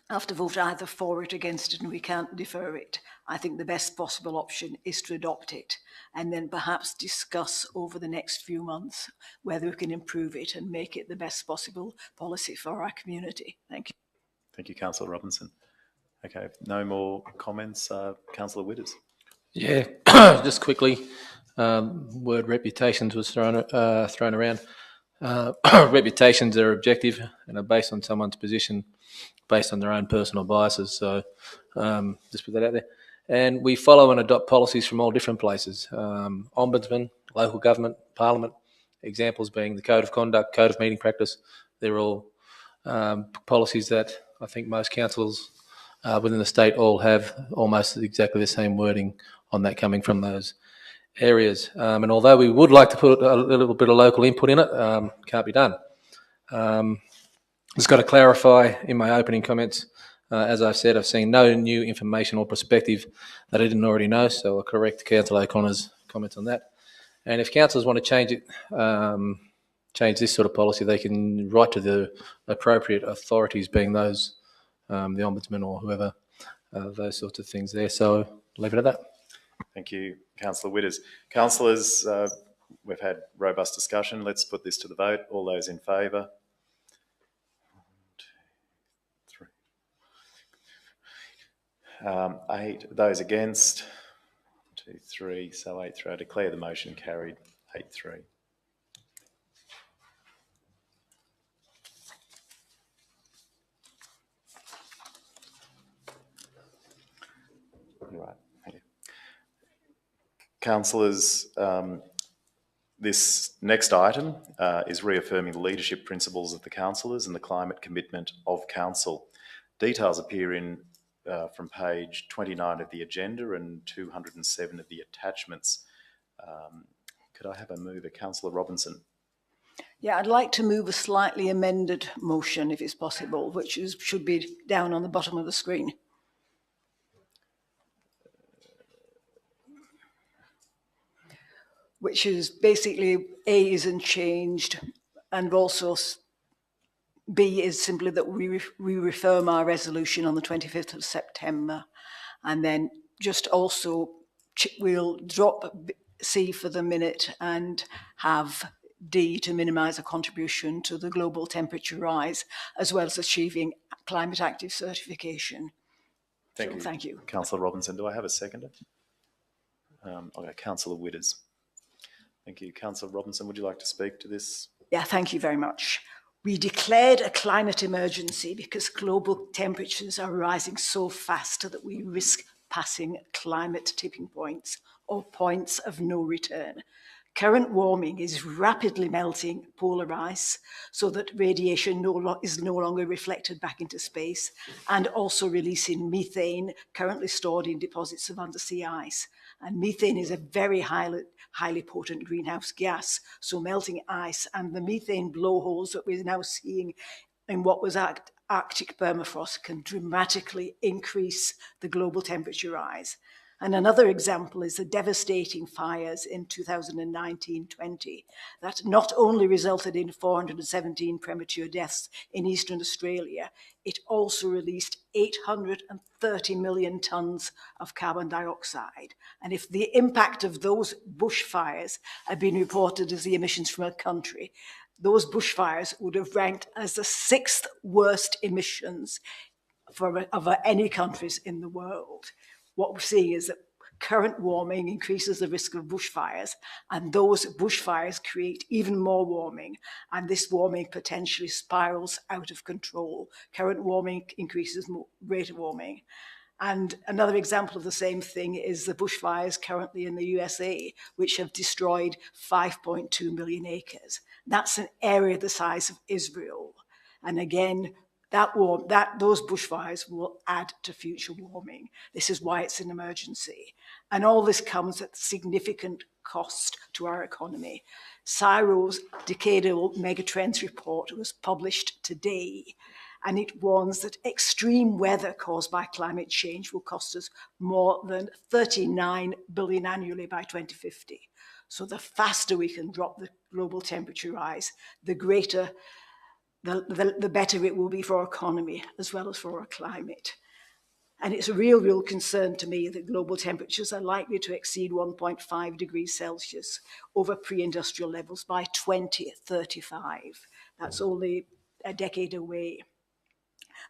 have to vote either for it, against it, and we can't defer it. I think the best possible option is to adopt it and then perhaps discuss over the next few months whether we can improve it and make it the best possible policy for our community. Thank you. Thank you, Councillor Robinson. Okay, no more comments. Councillor Witters. Yeah, just quickly, word reputations was thrown around. Reputations are objective and are based on someone's position, based on their own personal biases. So just put that out there. And we follow and adopt policies from all different places. Ombudsman, local government, parliament, examples being the Code of Conduct, Code of Meeting Practice. They're all policies that I think most councils within the state all have almost exactly the same wording on that coming from those areas. And although we would like to put a little bit of local input in it, can't be done. Just got to clarify in my opening comments, as I've said, I've seen no new information or perspective that I didn't already know, so I'll correct Councillor O'Connor's comments on that. And if councillors want to change it, change this sort of policy, they can write to the appropriate authorities, being those, the Ombudsman or whoever, those sorts of things there. So leave it at that. Thank you, Councillor Witters. Councillors, we've had robust discussion. Let's put this to the vote. All those in favour? 1, 2, 3. 8. Those against? 1, 2, 3. So 8-3. I declare the motion carried. 8-3. Right. Councillors, this next item is reaffirming the leadership principles of the councillors and the climate commitment of council. Details appear in from page 29 of the agenda and 207 of the attachments. Could I have a mover? Councillor Robinson. Yeah, I'd like to move a slightly amended motion, if it's possible, which should be down on the bottom of the screen. Which is basically A isn't changed, and also B is simply that we reaffirm our resolution on the 25th of September, and then just also we'll drop C for the minute and have D to minimise a contribution to the global temperature rise, as well as achieving climate active certification. Thank you. Councillor Robinson. Do I have a seconder? Okay, Councillor Witters. Thank you. Councillor Robinson, would you like to speak to this? Yeah, thank you very much. We declared a climate emergency because global temperatures are rising so fast that we risk passing climate tipping points or points of no return. Current warming is rapidly melting polar ice so that radiation is no longer reflected back into space, and also releasing methane currently stored in deposits of undersea ice. And methane is a very highly potent greenhouse gas, so melting ice and the methane blowholes that we're now seeing in what was Arctic permafrost can dramatically increase the global temperature rise. And another example is the devastating fires in 2019-20 that not only resulted in 417 premature deaths in Eastern Australia, it also released 830 million tonnes of carbon dioxide. And if the impact of those bushfires had been reported as the emissions from a country, those bushfires would have ranked as the 6th worst emissions of any countries in the world. What we're seeing is that current warming increases the risk of bushfires, and those bushfires create even more warming, and this warming potentially spirals out of control. Current warming increases rate of warming. And another example of the same thing is the bushfires currently in the USA, which have destroyed 5.2 million acres. That's an area the size of Israel. And again, those bushfires will add to future warming. This is why it's an emergency. And all this comes at significant cost to our economy. CSIRO's Decadal Megatrends report was published today, and it warns that extreme weather caused by climate change will cost us more than $39 billion annually by 2050. So the faster we can drop the global temperature rise, the greater the better it will be for our economy as well as for our climate. And it's a real concern to me that global temperatures are likely to exceed 1.5 degrees Celsius over pre-industrial levels by 2035. That's only a decade away.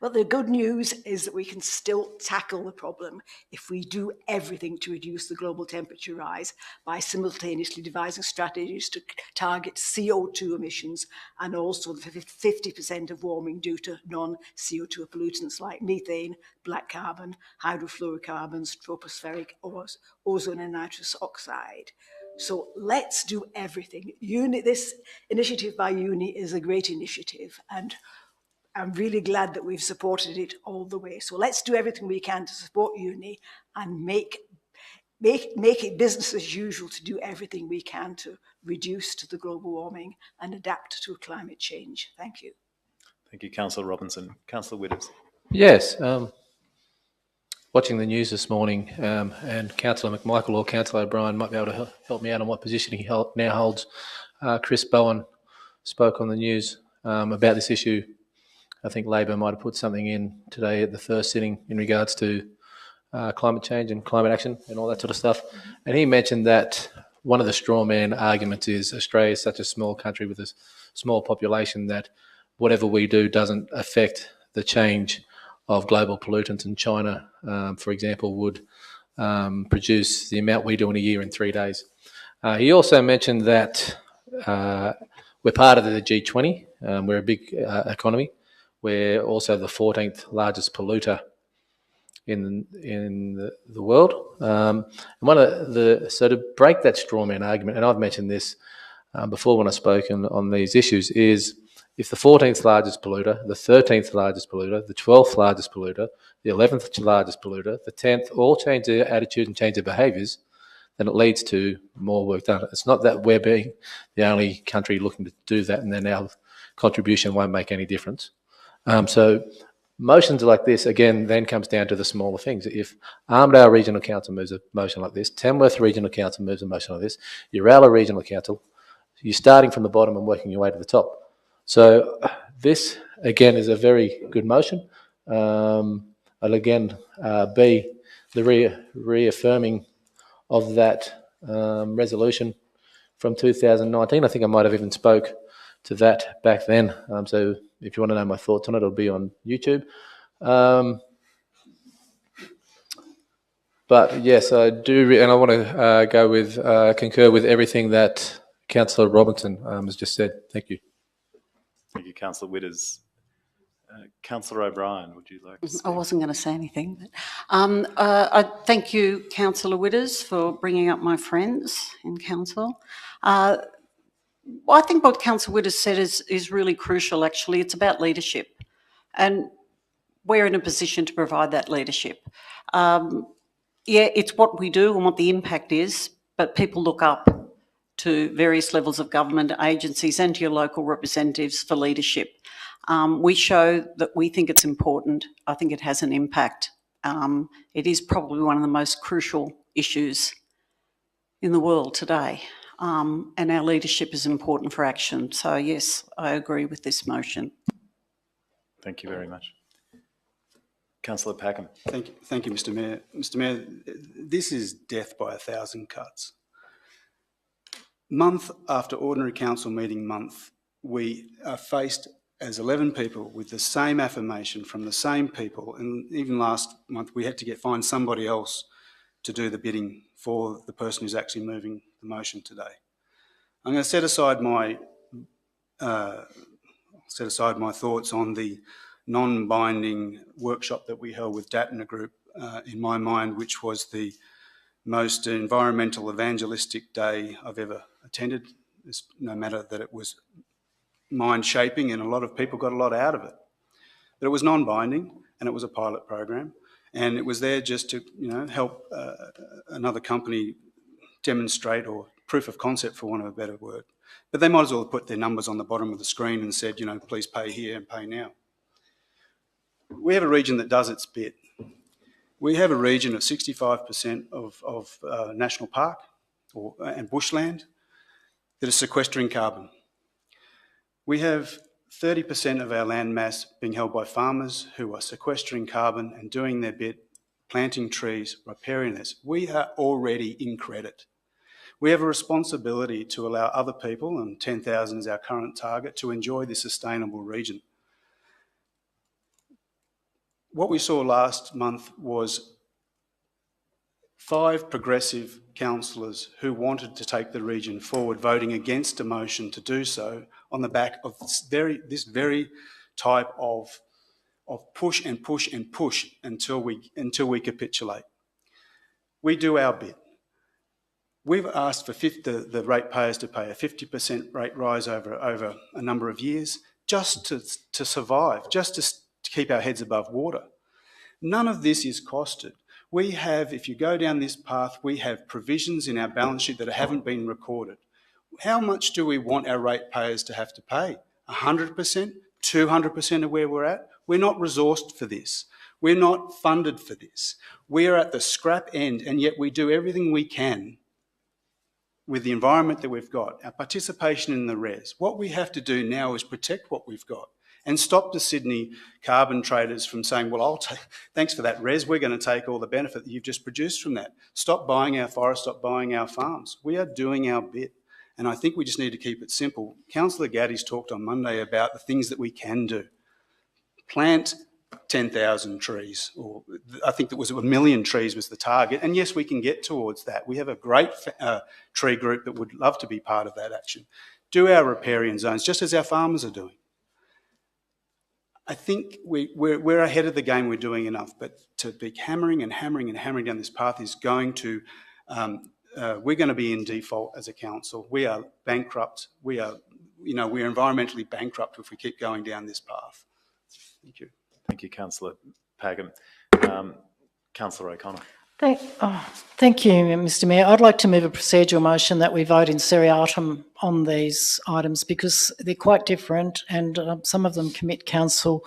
But the good news is that we can still tackle the problem if we do everything to reduce the global temperature rise by simultaneously devising strategies to target CO2 emissions and also the 50% of warming due to non-CO2 pollutants like methane, black carbon, hydrofluorocarbons, tropospheric ozone and nitrous oxide. So let's do everything. This initiative by UNI is a great initiative, and I'm really glad that we've supported it all the way. So let's do everything we can to support UNI and make it business as usual to do everything we can to reduce to the global warming and adapt to climate change. Thank you. Thank you, Councillor Robinson. Councillor Widders. Yes. Watching the news this morning, and Councillor McMichael or Councillor O'Brien might be able to help me out on what position he now holds. Chris Bowen spoke on the news about this issue. I think Labor might have put something in today at the first sitting in regards to climate change and climate action and all that sort of stuff. And he mentioned that one of the straw man arguments is Australia is such a small country with a small population that whatever we do doesn't affect the change of global pollutants. And China, for example, would produce the amount we do in a year in 3 days. He also mentioned that we're part of the G20. We're a big economy. We're also the 14th largest polluter in the world. And so to break that straw man argument, and I've mentioned this before when I spoke on these issues, is if the 14th largest polluter, the 13th largest polluter, the 12th largest polluter, the 11th largest polluter, the 10th all change their attitude and change their behaviours, then it leads to more work done. It's not that we're being the only country looking to do that and then our contribution won't make any difference. So motions like this, again, then comes down to the smaller things. If Armadale Regional Council moves a motion like this, Tamworth Regional Council moves a motion like this, Uralla Regional Council, you're starting from the bottom and working your way to the top. So this, again, is a very good motion. I'll again be the reaffirming of that resolution from 2019. I think I might have even spoke to that back then. So if you want to know my thoughts on it, it'll be on YouTube. But yes, I do, and I want to go with concur with everything that Councillor Robinson has just said. Thank you. Thank you, Councillor Widders. Councillor O'Brien, would you like to speak? I wasn't going to say anything. But, I thank you, Councillor Widders, for bringing up my friends in council. I think what Councillor Widders said is really crucial, actually. It's about leadership, and we're in a position to provide that leadership. Yeah, it's what we do and what the impact is, but people look up to various levels of government agencies and to your local representatives for leadership. We show that we think it's important. I think it has an impact. It is probably one of the most crucial issues in the world today. And our leadership is important for action. So yes, I agree with this motion. Thank you very much. Councillor Packham. Thank you, Mr. Mayor. Mr. Mayor, this is death by 1,000 cuts. Month after ordinary council meeting month, we are faced as 11 people with the same affirmation from the same people, and even last month we had to find somebody else to do the bidding for the person who's actually moving the motion today. I'm going to set aside my thoughts on the non-binding workshop that we held with Datner Group, in my mind, which was the most environmental evangelistic day I've ever attended, no matter that it was mind-shaping and a lot of people got a lot out of it. But it was non-binding and it was a pilot program, and it was there just to help another company demonstrate, or proof of concept for want of a better word. But they might as well have put their numbers on the bottom of the screen and said, please pay here and pay now. We have a region that does its bit. We have a region of 65% of national park and bushland that is sequestering carbon. We have 30% of our land mass being held by farmers who are sequestering carbon and doing their bit, planting trees, riparian this. We are already in credit. We have a responsibility to allow other people, and 10,000 is our current target, to enjoy this sustainable region. What we saw last month was 5 progressive councillors who wanted to take the region forward voting against a motion to do so on the back of this very type of push and push and push until we capitulate. We do our bit. We've asked for the ratepayers to pay a 50% rate rise over a number of years just to survive, just to keep our heads above water. None of this is costed. We have, if you go down this path, we have provisions in our balance sheet that haven't been recorded. How much do we want our ratepayers to have to pay? 100%? 200% of where we're at? We're not resourced for this. We're not funded for this. We're at the scrap end, and yet we do everything we can with the environment that we've got, our participation in the RES. What we have to do now is protect what we've got and stop the Sydney carbon traders from saying, well, thanks for that RES, we're going to take all the benefit that you've just produced from that. Stop buying our forests, stop buying our farms. We are doing our bit. And I think we just need to keep it simple. Councillor Gaddy's talked on Monday about the things that we can do. Plant 10,000 trees, or I think it was 1 million trees was the target. And yes, we can get towards that. We have a great tree group that would love to be part of that action. Do our riparian zones, just as our farmers are doing. I think we're ahead of the game, we're doing enough, but to be hammering and hammering and hammering down this path is going to, we're going to be in default as a council. We are bankrupt. We're environmentally bankrupt if we keep going down this path. Thank you. Thank you, Councillor Pagham. Councillor O'Connor. Thank you, Mr Mayor. I'd like to move a procedural motion that we vote in seriatim on these items because they're quite different and some of them commit council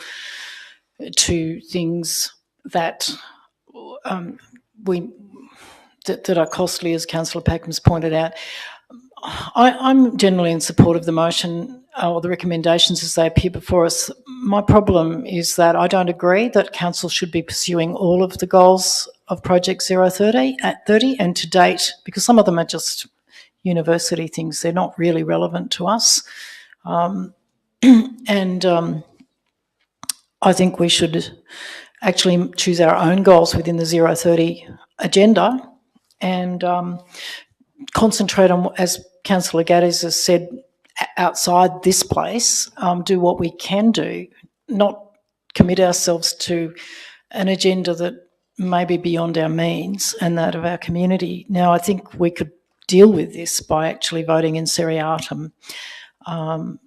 to things that that are costly, as Councillor Pagham's pointed out. I'm generally in support of the motion or the recommendations as they appear before us. My problem is that I don't agree that council should be pursuing all of the goals of Project 030 at 30, and to date, because some of them are just university things, they're not really relevant to us. I think we should actually choose our own goals within the 030 agenda and concentrate on, as Councillor Gaddis has said, outside this place, do what we can do, not commit ourselves to an agenda that may be beyond our means and that of our community. Now, I think we could deal with this by actually voting in seriatim on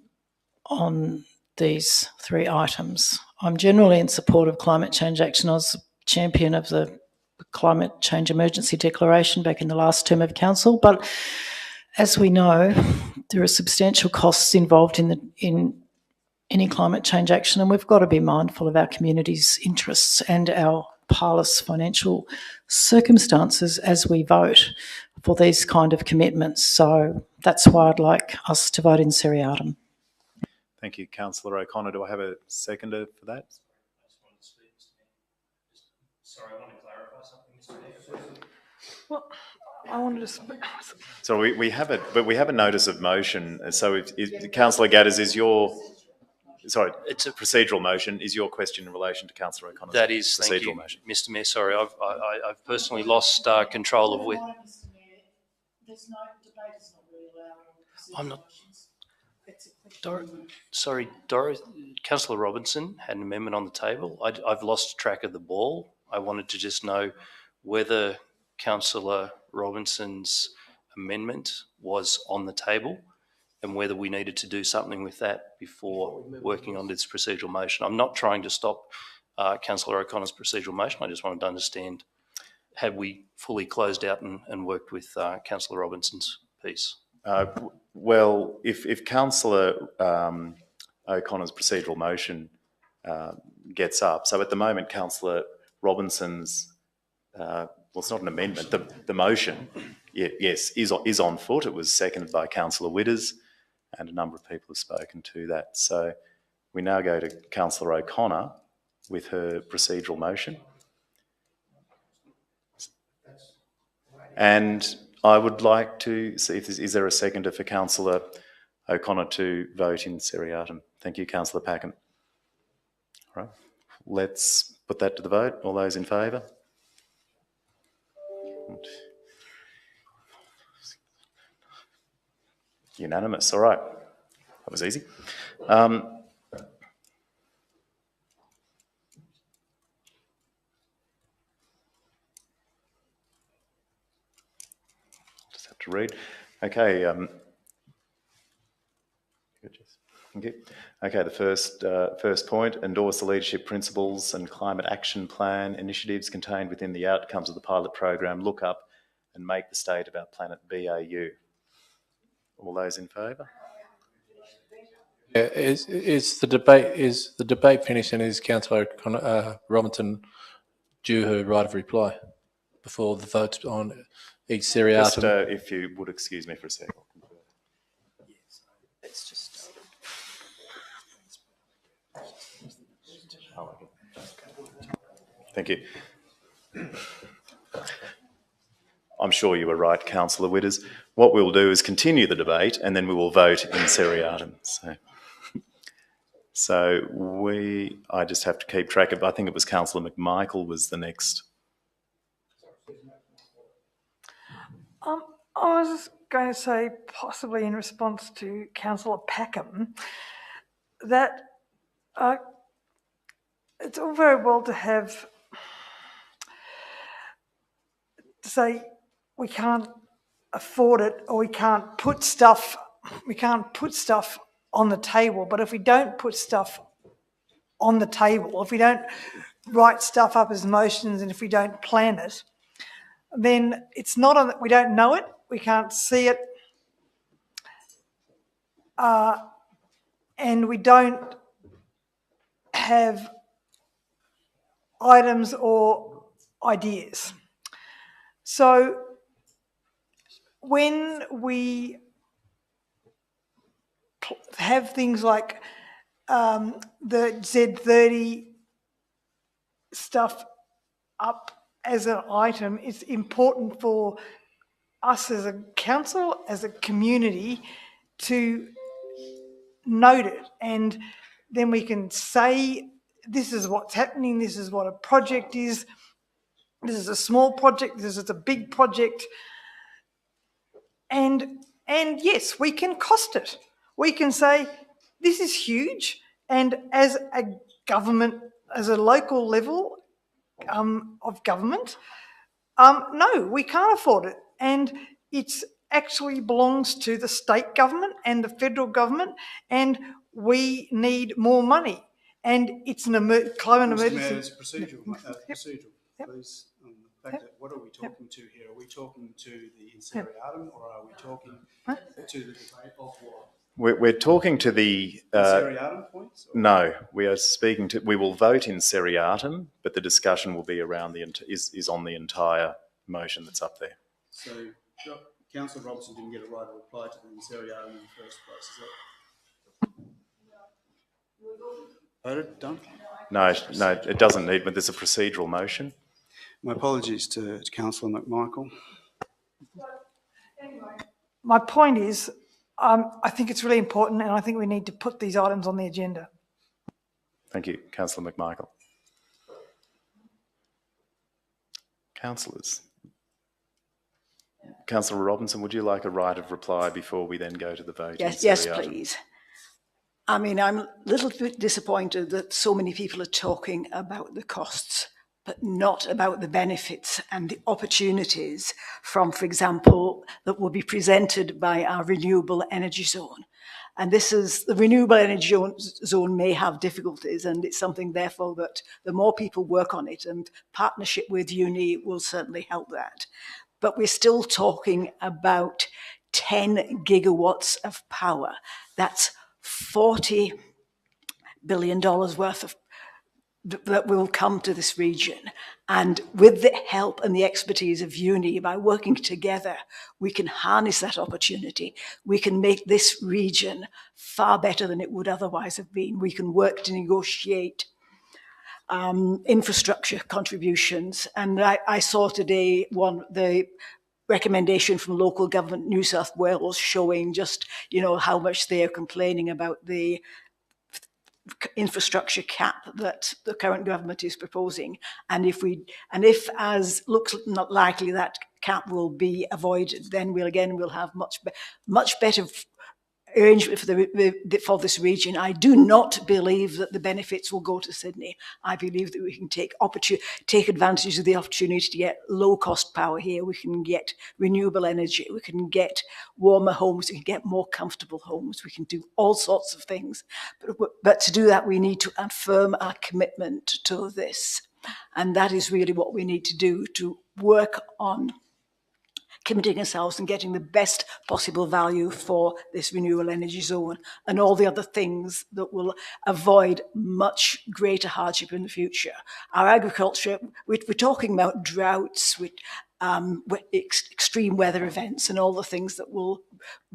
these 3 items. I'm generally in support of climate change action. I was a champion of the Climate Change Emergency Declaration back in the last term of council, but as we know, there are substantial costs involved in any climate change action, and we've got to be mindful of our community's interests and our parlous financial circumstances as we vote for these kind of commitments. So that's why I'd like us to vote in seriatim. Thank you, Councillor O'Connor. Do I have a seconder for that? Sorry, I want to clarify something, Mr Mayor. Well, I wanted to speak. So we have it, but we have a notice of motion. So if Councillor Gaddis, is your... Sorry, it's a procedural motion. Is your question in relation to Councillor O'Connor's that is, procedural thank you, motion? Mr Mayor. Sorry, I've personally lost control of where... There's no debate is not really allowed. I'm not... Sorry, Councillor Robinson had an amendment on the table. I've lost track of the ball. I wanted to just know whether Councillor Robinson's amendment was on the table and whether we needed to do something with that before working on this procedural motion. I'm not trying to stop Councillor O'Connor's procedural motion. I just wanted to understand, had we fully closed out and worked with Councillor Robinson's piece? Well, if Councillor O'Connor's procedural motion gets up, so at the moment Councillor Robinson's, well, it's not an amendment, the motion, yes, is on foot. It was seconded by Councillor Witters, and a number of people have spoken to that. So We now go to Councillor O'Connor with her procedural motion. And I would like to see if is there a seconder for Councillor O'Connor to vote in seriatim. Thank you, Councillor Packham. All right, let's put that to the vote. All those in favour? Unanimous. All right, that was easy. Just have to read. Okay. Thank you. Okay, the first point, endorse the leadership principles and climate action plan initiatives contained within the outcomes of the pilot program. Look up and make the state of our planet BAU. All those in favour? Yeah, is the debate finished, and is Councillor Robinson due her right of reply before the vote on each seriatim? Just if you would excuse me for a second. It's just Thank you. I'm sure you were right, Councillor Witters. What we'll do is continue the debate and then we will vote in seriatim. I just have to keep track of, I think it was Councillor McMichael was the next. I was just going to say, possibly in response to Councillor Packham, that it's all very well to have to say we can't afford it or we can't put stuff on the table. But if we don't put stuff on the table, if we don't write stuff up as motions, and if we don't plan it, then it's not on. We don't know it. We can't see it, and we don't have items or ideas. So when we have things like the Z30 stuff up as an item, it's important for us as a council, as a community, to note it, and then we can say this is what's happening, this is what a project is, this is a small project, this is a big project, and yes, we can cost it. We can say this is huge, and as a government, as a local level of government, no, we can't afford it, and it's actually belongs to the state government and the federal government, and we need more money. And it's an climate emergency. Mayor, it's procedural. Please. What are we talking to here? Are we talking to the inseriatum, or are we talking to the debate of what? We're talking to the seriatim points? No, we are speaking to. We will vote in seriatim, but the discussion will be around is on the entire motion that's up there. So, Councillor Robertson didn't get a right of reply to the seriatim in the first place. Is that voted? Done? No, it doesn't need. But there's a procedural motion. My apologies to Councillor McMichael. Anyway, my point is, I think it's really important, and I think we need to put these items on the agenda. Thank you, Councillor McMichael. Councillors. Councillor Robinson, would you like a right of reply before we then go to the vote? Yes, please. I mean, I'm a little bit disappointed that so many people are talking about the costs, but not about the benefits and the opportunities from, for example, that will be presented by our renewable energy zone. And this is, the renewable energy zone may have difficulties, and it's something, therefore, that the more people work on it, and partnership with uni will certainly help that. But we're still talking about 10 gigawatts of power. That's $40 billion worth of that will come to this region. And with the help and the expertise of uni, by working together, we can harness that opportunity. We can make this region far better than it would otherwise have been. We can work to negotiate infrastructure contributions. And I saw today the recommendation from local government New South Wales showing just, how much they are complaining about the infrastructure cap that the current government is proposing. And if as looks not likely that cap will be avoided, then we'll have much better arrangement for this region. I do not believe that the benefits will go to Sydney. I believe that we can take advantage of the opportunity to get low cost power here. We can get renewable energy. We can get warmer homes. We can get more comfortable homes. We can do all sorts of things. But to do that, we need to affirm our commitment to this. And that is really what we need to do, to work on committing ourselves and getting the best possible value for this renewable energy zone and all the other things that will avoid much greater hardship in the future. Our agriculture, we're talking about droughts, with extreme weather events and all the things that will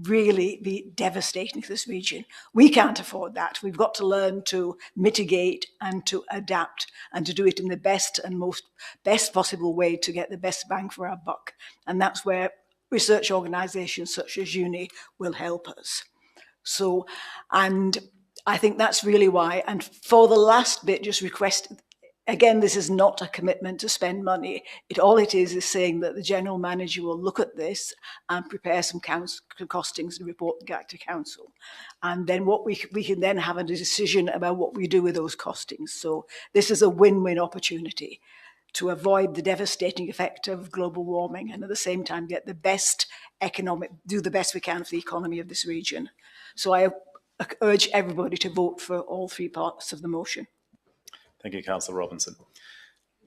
really be devastating to this region. We can't afford that. We've got to learn to mitigate and to adapt and to do it in the best possible way to get the best bang for our buck. And that's where research organisations such as uni will help us. So, and I think that's really why. And for the last bit, just request, again, this is not a commitment to spend money. All it is saying that the general manager will look at this and prepare some costings and report back to council. And then we can then have a decision about what we do with those costings. So this is a win-win opportunity to avoid the devastating effect of global warming and at the same time get the best do the best we can for the economy of this region. So I urge everybody to vote for all three parts of the motion. Thank you, Councillor Robinson.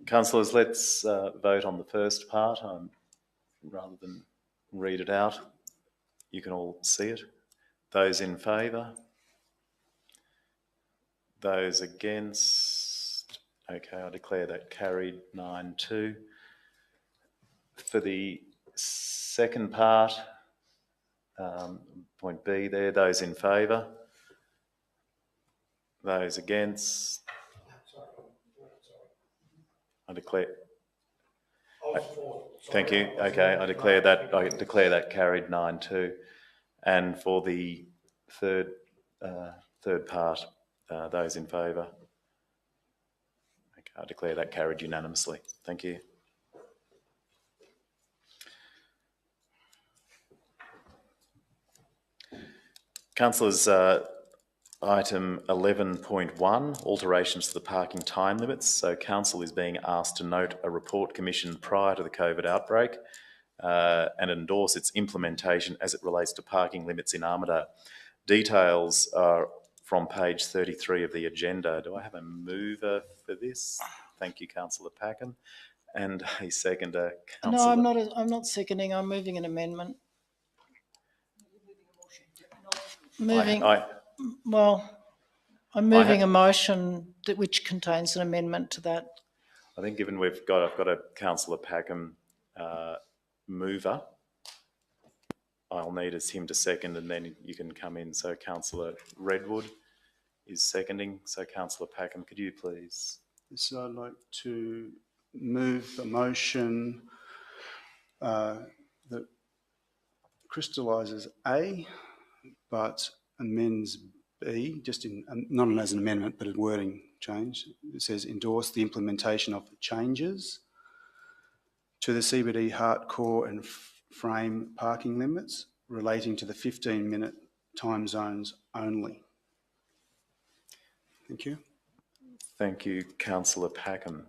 Councillors, let's vote on the first part rather than read it out. You can all see it. Those in favour? Those against? Okay, I declare that carried 9-2. For the second part, point B there, those in favour? Those against? I declare. Thank you. Okay, I declare that carried 9-2. And for the third part, those in favour. Okay, I declare that carried unanimously. Thank you. Councillors, item 11.1, alterations to the parking time limits. So council is being asked to note a report commissioned prior to the COVID outbreak and endorse its implementation as it relates to parking limits in Armadale. Details are from page 33 of the agenda. Do I have a mover for this? Thank you, Councillor Packham. And a seconder, Councillor... No, I'm not seconding. I'm moving an amendment. I'm moving a motion which contains an amendment to that. I think given I've got a Councillor Packham mover, I'll need him to second and then you can come in. So Councillor Redwood is seconding. So Councillor Packham, could you please? So I'd like to move the motion that crystallises A, but amends B, just in not as an amendment, but a wording change. It says endorse the implementation of the changes to the CBD hardcore and frame parking limits relating to the 15-minute time zones only. Thank you. Thank you, Councillor Packham.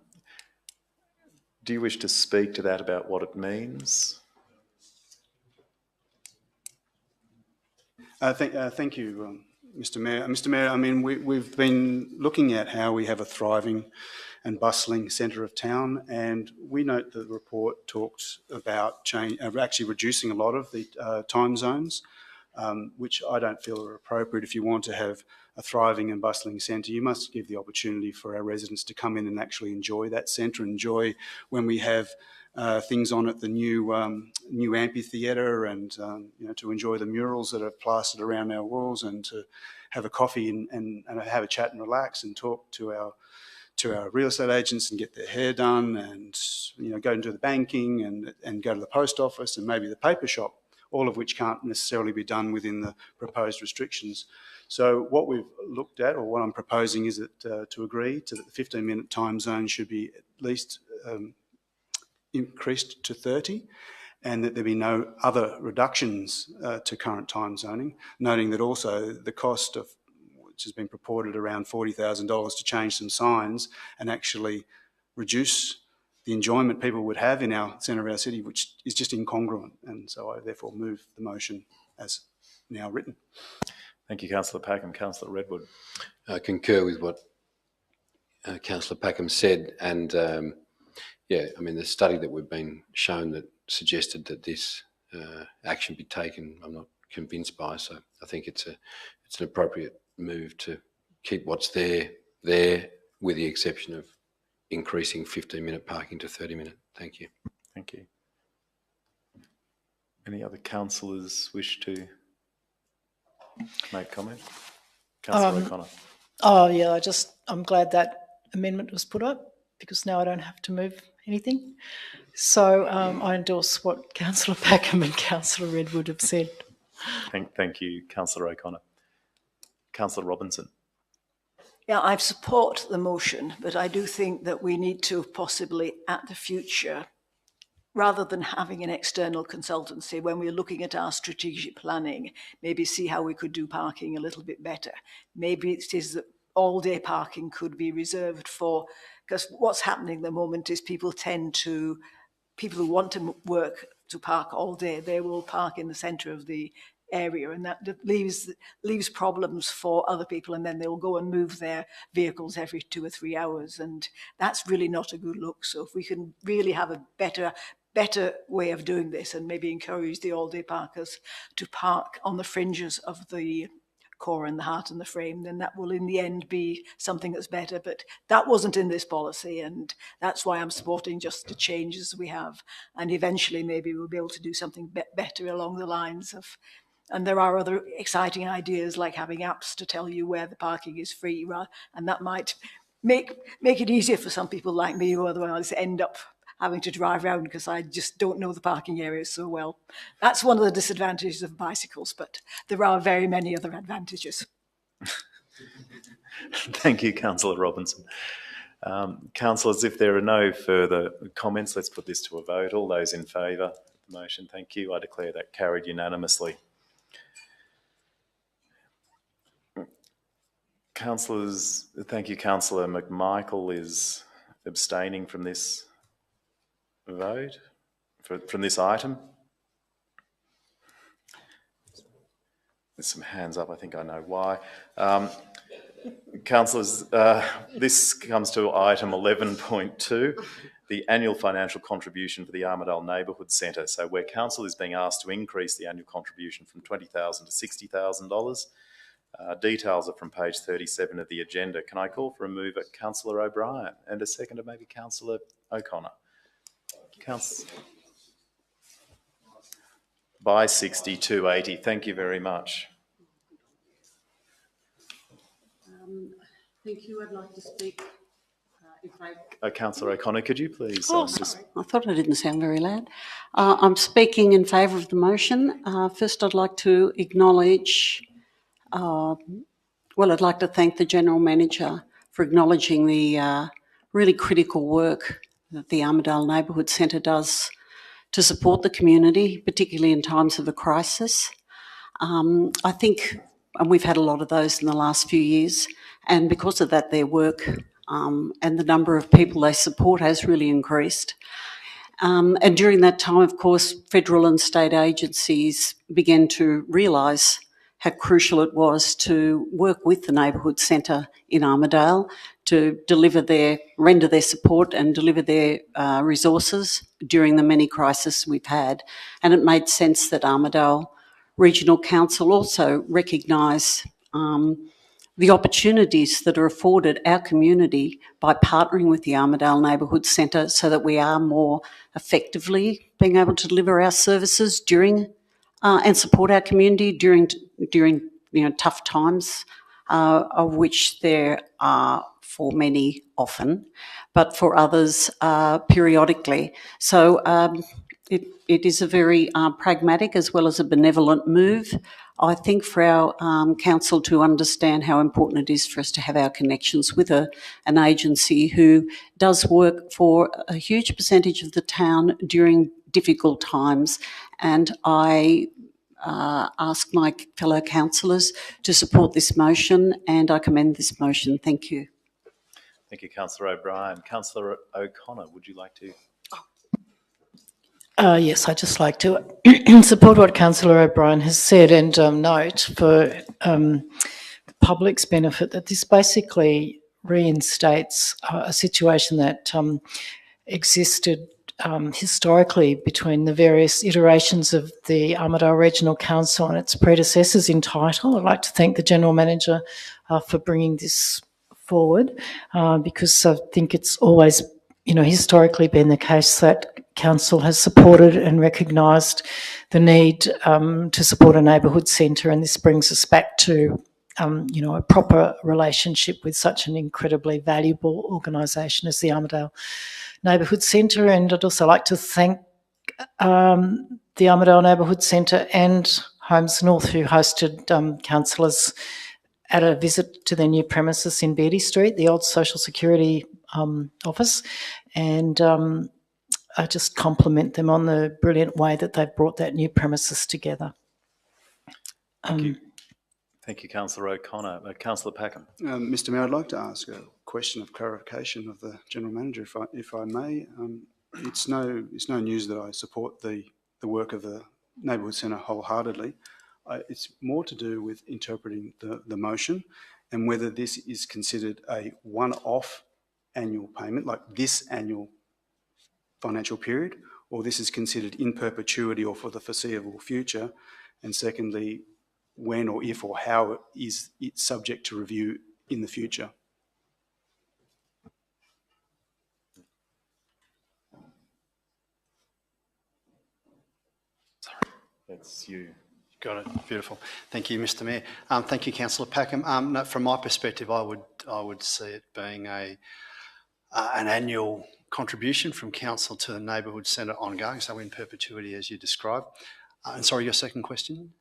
Do you wish to speak to that about what it means? Thank you, Mr. Mayor. Mr. Mayor, I mean, we've been looking at how we have a thriving and bustling centre of town, and we note that the report talks about actually reducing a lot of the time zones which I don't feel are appropriate. If you want to have a thriving and bustling centre, you must give the opportunity for our residents to come in and actually enjoy that centre, enjoy when we have things on at the new amphitheatre, and to enjoy the murals that are plastered around our walls, and to have a coffee and have a chat and relax and talk to our real estate agents and get their hair done, and go into the banking and go to the post office and maybe the paper shop, all of which can't necessarily be done within the proposed restrictions. So what we've looked at, or what I'm proposing, is that to agree to that the 15-minute time zone should be at least increased to 30, and that there be no other reductions to current time zoning, noting that also the cost of, which has been purported around $40,000 to change some signs and actually reduce the enjoyment people would have in our centre of our city, which is just incongruent. And so I therefore move the motion as now written. Thank you, Councillor Packham. Councillor Redwood. I concur with what Councillor Packham said, and the study that we've been shown that suggested that this action be taken, I'm not convinced by. So I think it's an appropriate move to keep what's there, with the exception of increasing 15-minute parking to 30-minute. Thank you. Thank you. Any other councillors wish to make comment? Councillor O'Connor. Oh yeah, I'm glad that amendment was put up, because now I don't have to move anything. So I endorse what Councillor Packham and Councillor Redwood have said. Thank you, Councillor O'Connor. Councillor Robinson. Yeah, I support the motion, but I do think that we need to possibly, at the future, rather than having an external consultancy, when we're looking at our strategic planning, maybe see how we could do parking a little bit better. Maybe it is that all-day parking could be reserved for, because what's happening at the moment is people who want to work to park all day, they will park in the centre of the area, and that leaves problems for other people, and then they'll go and move their vehicles every 2 or 3 hours, and that's really not a good look. So if we can really have a better way of doing this, and maybe encourage the all-day parkers to park on the fringes of the core and the heart and the frame, then that will in the end be something that's better. But that wasn't in this policy, and that's why I'm supporting just the changes we have, and eventually maybe we'll be able to do something better along the lines of. And there are other exciting ideas, like having apps to tell you where the parking is free, and that might make it easier for some people like me, who otherwise end up having to drive around because I just don't know the parking areas so well. That's one of the disadvantages of bicycles, but there are very many other advantages. Thank you, Councillor Robinson. Councillors, if there are no further comments, let's put this to a vote. All those in favour of the motion, thank you. I declare that carried unanimously. Councillors, thank you. Councillor McMichael is abstaining from this vote, from this item. There's some hands up, I think I know why. Councillors, this comes to item 11.2, the annual financial contribution for the Armadale Neighbourhood Centre. So where council is being asked to increase the annual contribution from $20,000 to $60,000. Details are from page 37 of the agenda. Can I call for a move at Councillor O'Brien and a seconder, maybe Councillor O'Connor? By 6280. Thank you very much. Thank you. I'd like to speak. Councillor O'Connor, could you please? Sorry. I thought I didn't sound very loud. I'm speaking in favour of the motion. First, I'd like to acknowledge. I'd like to thank the General Manager for acknowledging the really critical work that the Armadale Neighbourhood Centre does to support the community, particularly in times of a crisis. I think, and we've had a lot of those in the last few years, and because of that, their work and the number of people they support has really increased. And during that time, of course, federal and state agencies began to realise how crucial it was to work with the Neighbourhood Centre in Armadale to render their support and deliver their resources during the many crises we've had. And it made sense that Armadale Regional Council also recognise the opportunities that are afforded our community by partnering with the Armadale Neighbourhood Centre so that we are more effectively being able to deliver our services during and support our community during tough times, of which there are for many often, but for others periodically. So it is a very pragmatic as well as a benevolent move, I think, for our council to understand how important it is for us to have our connections with an agency who does work for a huge percentage of the town during difficult times. And I ask my fellow councillors to support this motion, and I commend this motion. Thank you. Thank you, Councillor O'Brien. Councillor O'Connor, would you like to? Yes, I'd just like to support what Councillor O'Brien has said and note for the public's benefit that this basically reinstates a situation that existed historically between the various iterations of the Armadale Regional Council and its predecessors in title. I'd like to thank the General Manager for bringing this forward because I think it's always, historically been the case that Council has supported and recognised the need to support a neighbourhood centre, and this brings us back to a proper relationship with such an incredibly valuable organisation as the Armadale Neighbourhood Centre. And I'd also like to thank the Armadale Neighbourhood Centre and Homes North, who hosted councillors at a visit to their new premises in Beatty Street, the old Social Security office, and I just compliment them on the brilliant way that they've brought that new premises together. Thank you. Thank you, Councillor O'Connor. Councillor Packham. Mr Mayor, I'd like to ask a question of clarification of the General Manager, if I may. It's no news that I support the work of the Neighbourhood Centre wholeheartedly. It's more to do with interpreting the motion and whether this is considered a one-off annual payment, like this annual financial period, or this is considered in perpetuity or for the foreseeable future. And secondly, when or if or how is it subject to review in the future? Sorry, that's you. Got it. Beautiful. Thank you, Mr Mayor. Thank you, Councillor Packham. No, from my perspective, I would see it being an annual contribution from Council to the Neighbourhood Centre ongoing, so in perpetuity as you described. And sorry, your second question?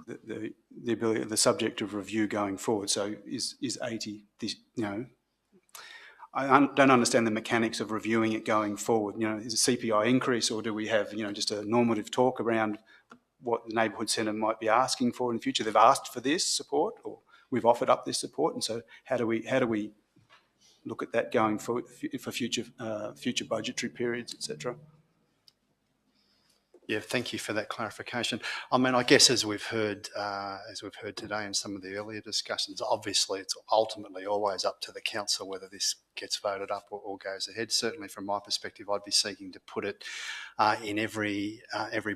The ability, the subject of review going forward. So is 80, I don't understand the mechanics of reviewing it going forward. Is it CPI increase, or do we have, just a normative talk around what the Neighbourhood Centre might be asking for in the future? They've asked for this support, or we've offered up this support, and so how do we look at that going forward for future budgetary periods, etc.? Yeah, thank you for that clarification. I mean, I guess as we've heard today in some of the earlier discussions, obviously it's ultimately always up to the council whether this gets voted up or goes ahead. Certainly, from my perspective, I'd be seeking to put it in every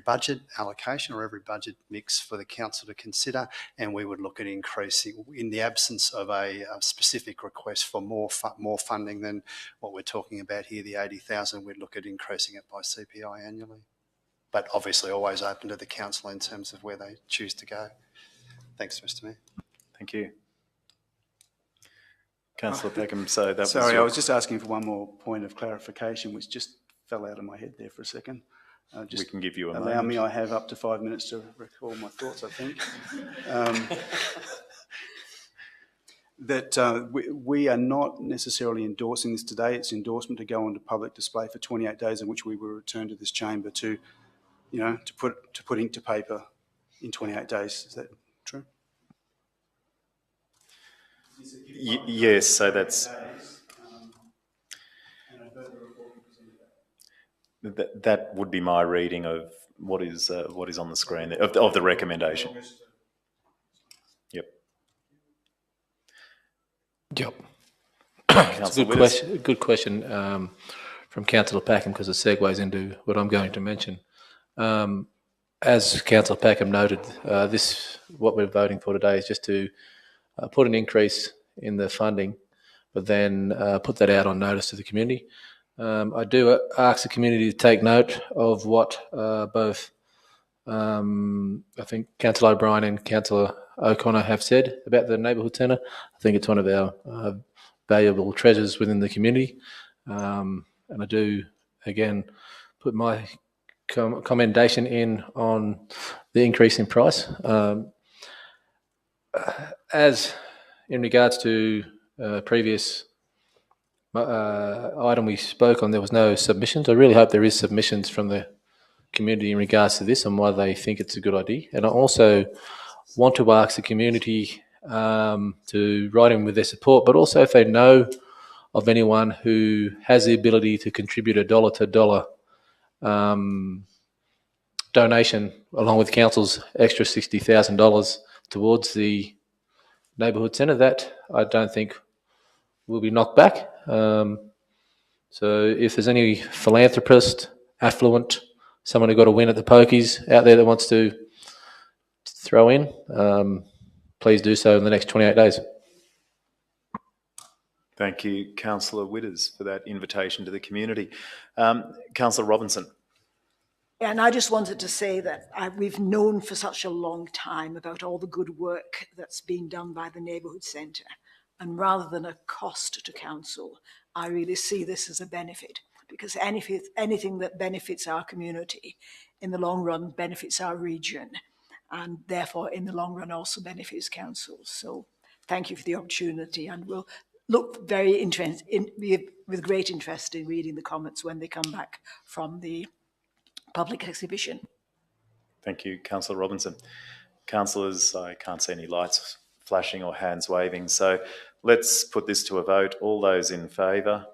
budget allocation or every budget mix for the council to consider, and we would look at increasing, in the absence of a specific request for more funding than what we're talking about here, the 80,000. We'd look at increasing it by CPI annually. But obviously always open to the council in terms of where they choose to go. Thanks, Mr Mayor. Thank you. Councillor Peckham, so that Sorry, I was just asking for one more point of clarification, which just fell out of my head there for a second. We can give you a moment. Allow me, I have up to 5 minutes to recall my thoughts, I think. That we are not necessarily endorsing this today. It's endorsement to go onto public display for 28 days, in which we will return to this chamber to put ink to paper in 28 days. Is that true? Yes, so that's... That would be my reading of what is on the screen there, of the recommendation. Yep. It's a good question from Councillor Packham, because it segues into what I'm going to mention. as Councillor Packham noted, what we're voting for today is just to put an increase in the funding, but then put that out on notice to the community. I do ask the community to take note of what both I think Councillor O'Brien and Councillor O'Connor have said about the neighbourhood centre. I think it's one of our valuable treasures within the community. And I do, again, put my commendation in on the increase in price. As in regards to previous item we spoke on, there was no submissions. I really hope there is submissions from the community in regards to this and why they think it's a good idea. And I also want to ask the community to write in with their support, but also if they know of anyone who has the ability to contribute a dollar-to-dollar donation along with council's extra $60,000 towards the neighbourhood centre, that I don't think will be knocked back. So if there's any philanthropist, affluent, someone who got a win at the pokies out there that wants to throw in, please do so in the next 28 days. Thank you, Councillor Witters, for that invitation to the community. Councillor Robinson. And I just wanted to say that we've known for such a long time about all the good work that's been done by the neighbourhood centre. And rather than a cost to council, I really see this as a benefit, because anything that benefits our community in the long run benefits our region, and therefore in the long run also benefits council. So thank you for the opportunity, and we'll look with great interest in reading the comments when they come back from the public exhibition. Thank you, Councillor Robinson. Councillors, I can't see any lights flashing or hands waving, so let's put this to a vote. All those in favour?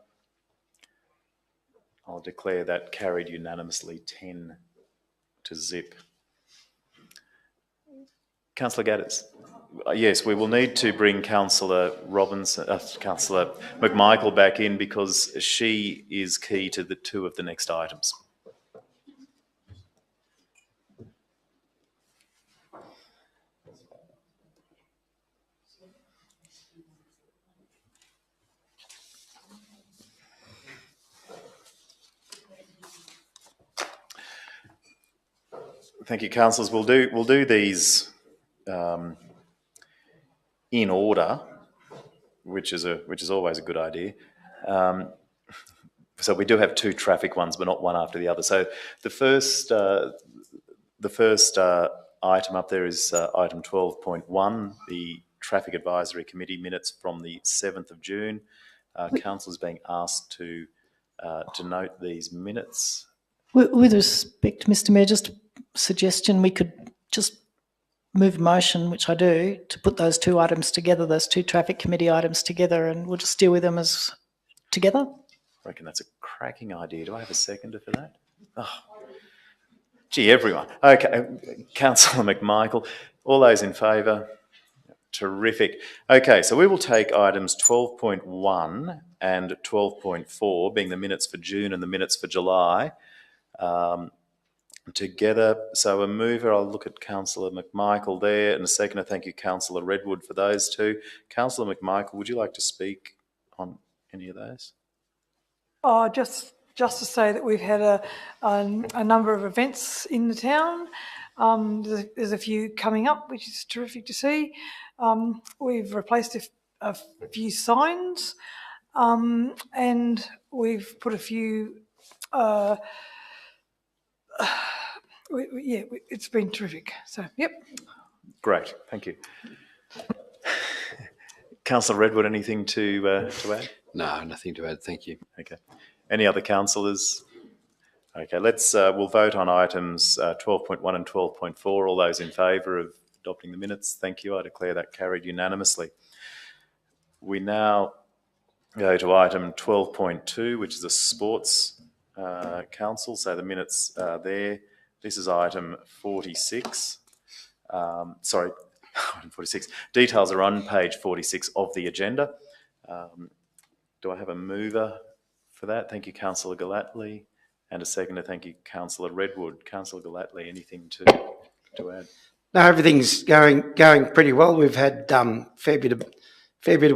I'll declare that carried unanimously, 10 to zip. Councillor Gaddis. Yes, we will need to bring Councillor Councillor McMichael back in, because she is key to the two of the next items. Thank you, councillors. We'll do these in order, which is always a good idea. So we do have two traffic ones, but not one after the other. So the first item up there is item 12.1, the Traffic Advisory Committee minutes from the 7th of June. Council is being asked to note these minutes. With respect, Mr Mayor, just a suggestion, we could just move a motion, which I do, to put those two items together, those two traffic committee items together, and we'll just deal with them as together. I reckon that's a cracking idea. Do I have a seconder for that? Oh, gee, everyone. Okay, Councillor McMichael, all those in favour? Terrific. Okay, so we will take items 12.1 and 12.4, being the minutes for June and the minutes for July, together. So a mover, I'll look at Councillor McMichael there, and a seconder. Thank you, Councillor Redwood, for those two. Councillor McMichael, would you like to speak on any of those? Oh, just to say that we've had a number of events in the town. There's a few coming up, which is terrific to see. We've replaced a few signs, and we've put a few. It's been terrific. So, yep. Great, thank you. Councillor Redwood, anything to add? No, nothing to add, thank you. Okay. Any other councillors? Okay, we'll vote on items 12.1 and 12.4. All those in favour of adopting the minutes, thank you. I declare that carried unanimously. We now go to item 12.2, which is a sports council. So the minutes are there. This is item 46. Sorry, item 46. Details are on page 46 of the agenda. Do I have a mover for that? Thank you, Councillor Gallatley. And a seconder. Thank you, Councillor Redwood. Councillor Gallatley, anything to add? No, everything's going pretty well. We've had fair bit of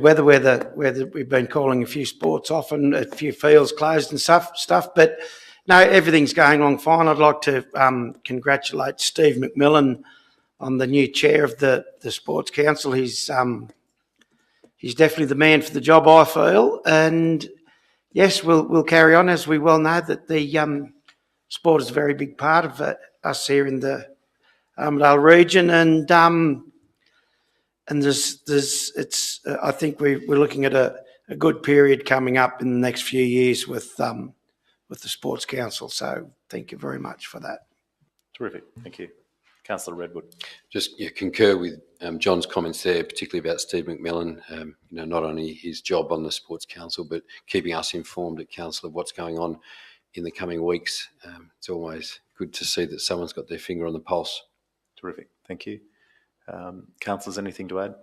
weather where we've been calling a few sports off and a few fields closed and stuff. But no, everything's going along fine. I'd like to congratulate Steve McMillan on the new chair of the Sports Council. He's definitely the man for the job, I feel. And yes, we'll carry on. As we well know, that the sport is a very big part of us here in the Armadale region, and I think we're looking at a good period coming up in the next few years with the Sports Council. So thank you very much for that. Terrific, thank you. Councillor Redwood. Just concur with John's comments there, particularly about Steve McMillan. Not only his job on the Sports Council, but keeping us informed at Council of what's going on in the coming weeks. It's always good to see that someone's got their finger on the pulse. Terrific, thank you. Councillors, anything to add?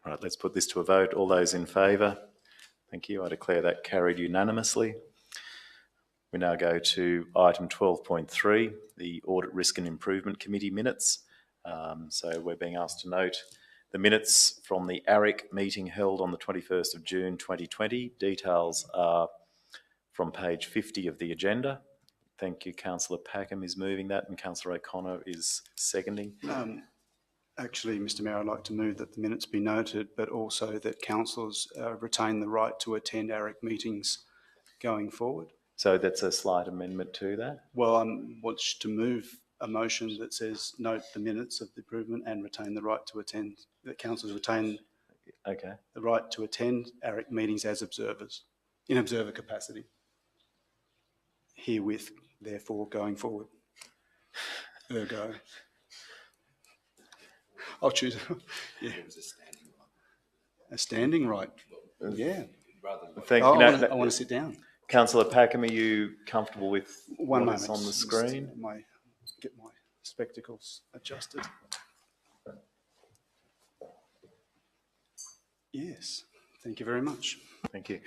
Right, let's put this to a vote. All those in favour? Thank you. I declare that carried unanimously. We now go to item 12.3, the Audit, Risk and Improvement Committee minutes. So we're being asked to note the minutes from the ARIC meeting held on the 21st of June 2020. Details are from page 50 of the agenda. Thank you. Councillor Packham is moving that and Councillor O'Connor is seconding. Actually, Mr Mayor, I'd like to move that the minutes be noted, but also that councillors retain the right to attend ARIC meetings going forward. So that's a slight amendment to that? Well, I want to move a motion that says note the minutes of the improvement and retain the right to attend, that councillors retain the right to attend ARIC meetings as observers, in observer capacity. Herewith, therefore, going forward. Ergo. I'll choose. Yeah. It was a standing right. A standing right. Yeah. Thank you. No, I want to sit down. Councillor Packham, are you comfortable with what's on the screen? Get my spectacles adjusted. Yes. Thank you very much. Thank you.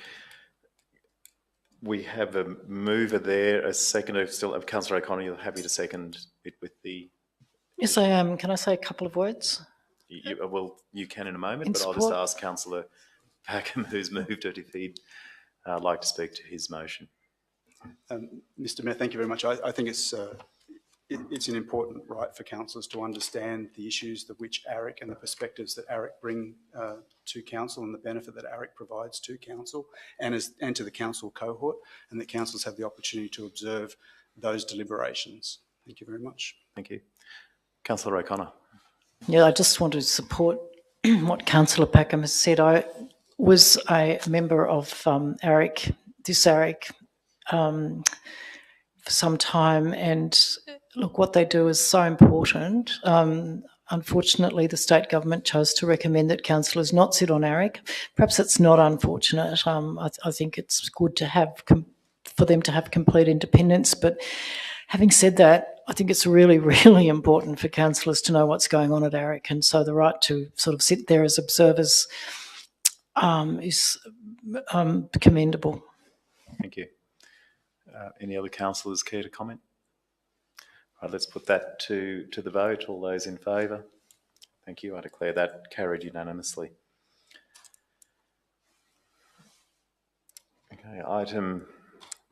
We have a mover there, a seconder still of Councillor O'Connor. You're happy to second it with the... Yes, I am. Can I say a couple of words? You can in a moment, but I'll just ask Councillor Packham, who's moved it, if he'd like to speak to his motion. Mr Mayor, thank you very much. I think it's an important right for councillors to understand the issues that which ARIC and the perspectives that ARIC bring to council and the benefit that ARIC provides to council and to the council cohort, and that councillors have the opportunity to observe those deliberations. Thank you very much. Thank you. Councillor O'Connor. Yeah, I just want to support what Councillor Packham has said. I was a member of ARIC, this ARIC, for some time, and look, what they do is so important. Unfortunately, the state government chose to recommend that councillors not sit on ARIC. Perhaps it's not unfortunate. I think it's good to have for them to have complete independence. But having said that, I think it's really, really important for councillors to know what's going on at ARIC, and so the right to sort of sit there as observers is commendable. Thank you. Any other councillors care to comment? Right, let's put that to the vote. All those in favour? Thank you. I declare that carried unanimously. Okay, item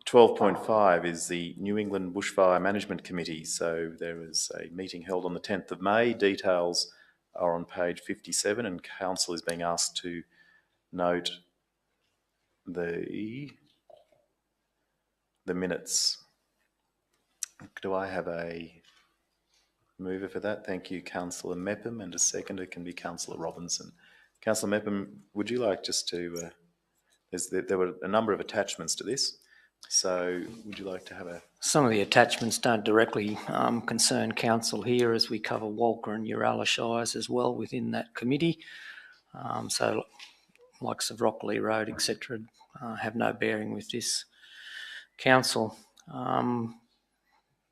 12.5 is the New England Bushfire Management Committee. So there was a meeting held on the 10th of May. Details are on page 57, and council is being asked to note the minutes. Do I have a mover for that? Thank you, Councillor Mepham, and a seconder can be Councillor Robinson. Councillor Mepham, would you like just to, there were a number of attachments to this, so would you like to have a... Some of the attachments don't directly concern council here, as we cover Walker and Uralla Shires as well within that committee. So likes of Rockley Road, etc., have no bearing with this council.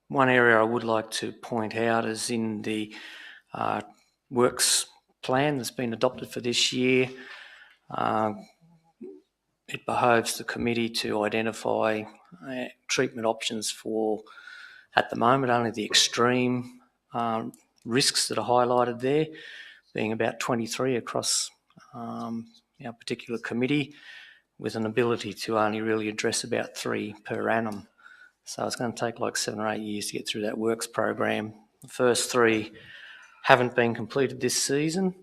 One area I would like to point out is in the works plan that's been adopted for this year. it behoves the committee to identify treatment options for, at the moment, only the extreme risks that are highlighted there, being about 23 across our particular committee, with an ability to only really address about 3 per annum. So it's going to take like 7 or 8 years to get through that works program. The first 3 haven't been completed this season,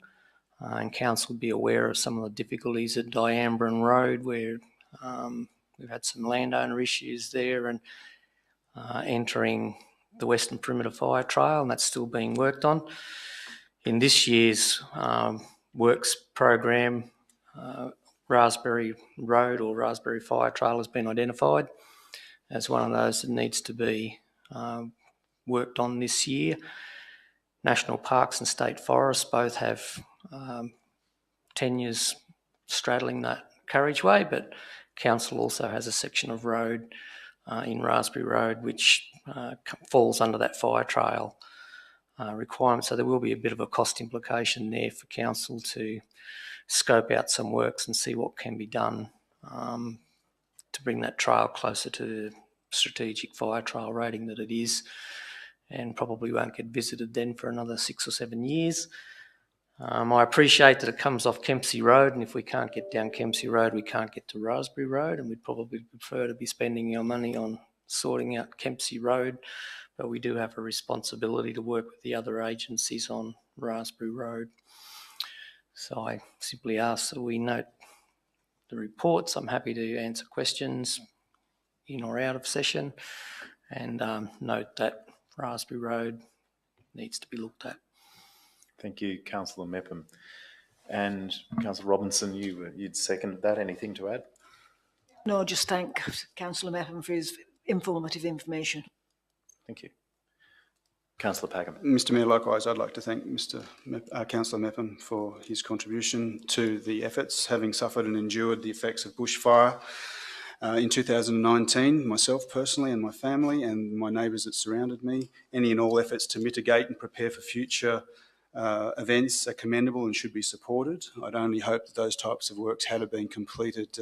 and council will be aware of some of the difficulties at Diambran Road, where we've had some landowner issues there, and entering the Western Perimeter Fire Trail, and that's still being worked on. In this year's works program, Raspberry Road or Raspberry Fire Trail has been identified as one of those that needs to be worked on this year. National Parks and State Forests both have tenures straddling that carriageway, but council also has a section of road in Raspberry Road which falls under that fire trail requirement. So there will be a bit of a cost implication there for council to scope out some works and see what can be done to bring that trail closer to the strategic fire trail rating that it is, and probably won't get visited then for another 6 or 7 years. I appreciate that it comes off Kempsey Road, and if we can't get down Kempsey Road, we can't get to Raspberry Road, and we'd probably prefer to be spending our money on sorting out Kempsey Road, but we do have a responsibility to work with the other agencies on Raspberry Road. So I simply ask that we note the reports. I'm happy to answer questions in or out of session, and note that Raspberry Road needs to be looked at. Thank you, Councillor Mepham. And Councillor Robinson, you'd second that. Anything to add? No, just thank Councillor Mepham for his informative information. Thank you. Councillor Packham. Mr Mayor, likewise, I'd like to thank Councillor Mepham for his contribution to the efforts, having suffered and endured the effects of bushfire in 2019, myself personally and my family and my neighbours that surrounded me. Any and all efforts to mitigate and prepare for future events are commendable and should be supported. I'd only hope that those types of works had been completed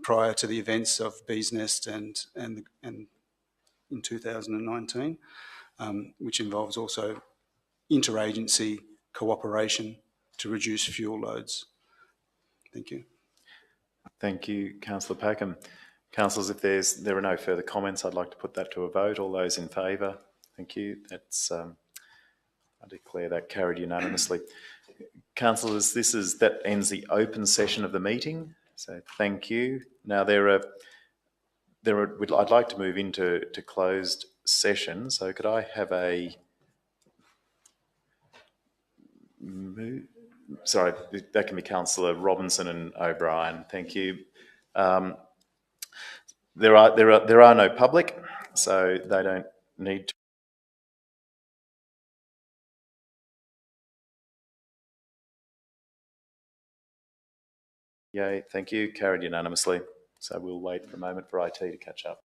prior to the events of Bees Nest and in 2019, which involves also interagency cooperation to reduce fuel loads. Thank you. Thank you, Councillor Packham. Councillors, if there are no further comments, I'd like to put that to a vote. All those in favour? Thank you. That's I declare that carried unanimously. Councillors, that ends the open session of the meeting. So thank you. Now I'd like to move into closed session. So could I have a sorry, that can be Councillor Robinson and O'Brien. Thank you. There are no public, so they don't need to. Yay, thank you. Carried unanimously. So we'll wait for a moment for IT to catch up.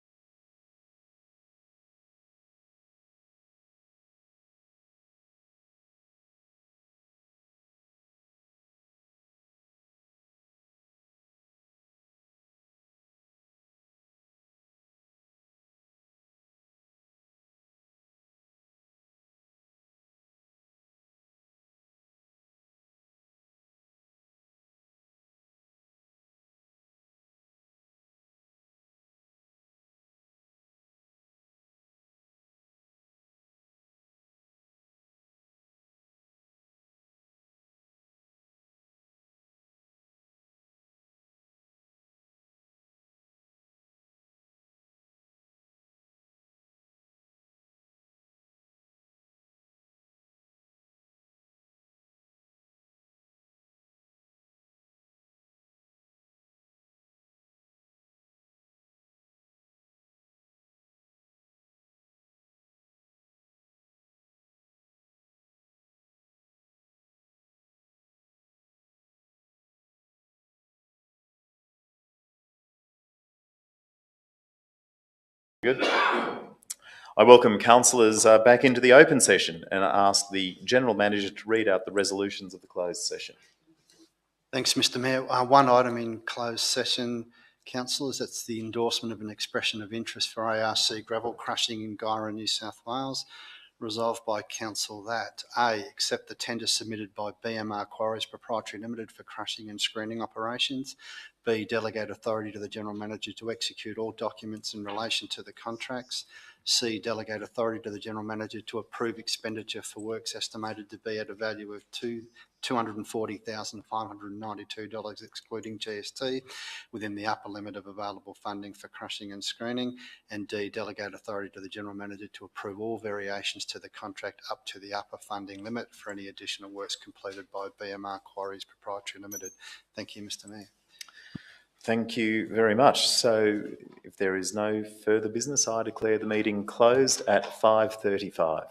Good. I welcome councillors back into the open session and ask the General Manager to read out the resolutions of the closed session. Thanks, Mr Mayor. One item in closed session, councillors, that's the endorsement of an expression of interest for ARC gravel crushing in Guyra, New South Wales. Resolved by Council that A, accept the tender submitted by BMR Quarries Proprietary Limited for crushing and screening operations. B, delegate authority to the General Manager to execute all documents in relation to the contracts. C, delegate authority to the General Manager to approve expenditure for works estimated to be at a value of $240,592 excluding GST within the upper limit of available funding for crushing and screening. And D, delegate authority to the General Manager to approve all variations to the contract up to the upper funding limit for any additional works completed by BMR Quarries Proprietary Limited. Thank you, Mr Mayor. Thank you very much. So if there is no further business, I declare the meeting closed at 5:35.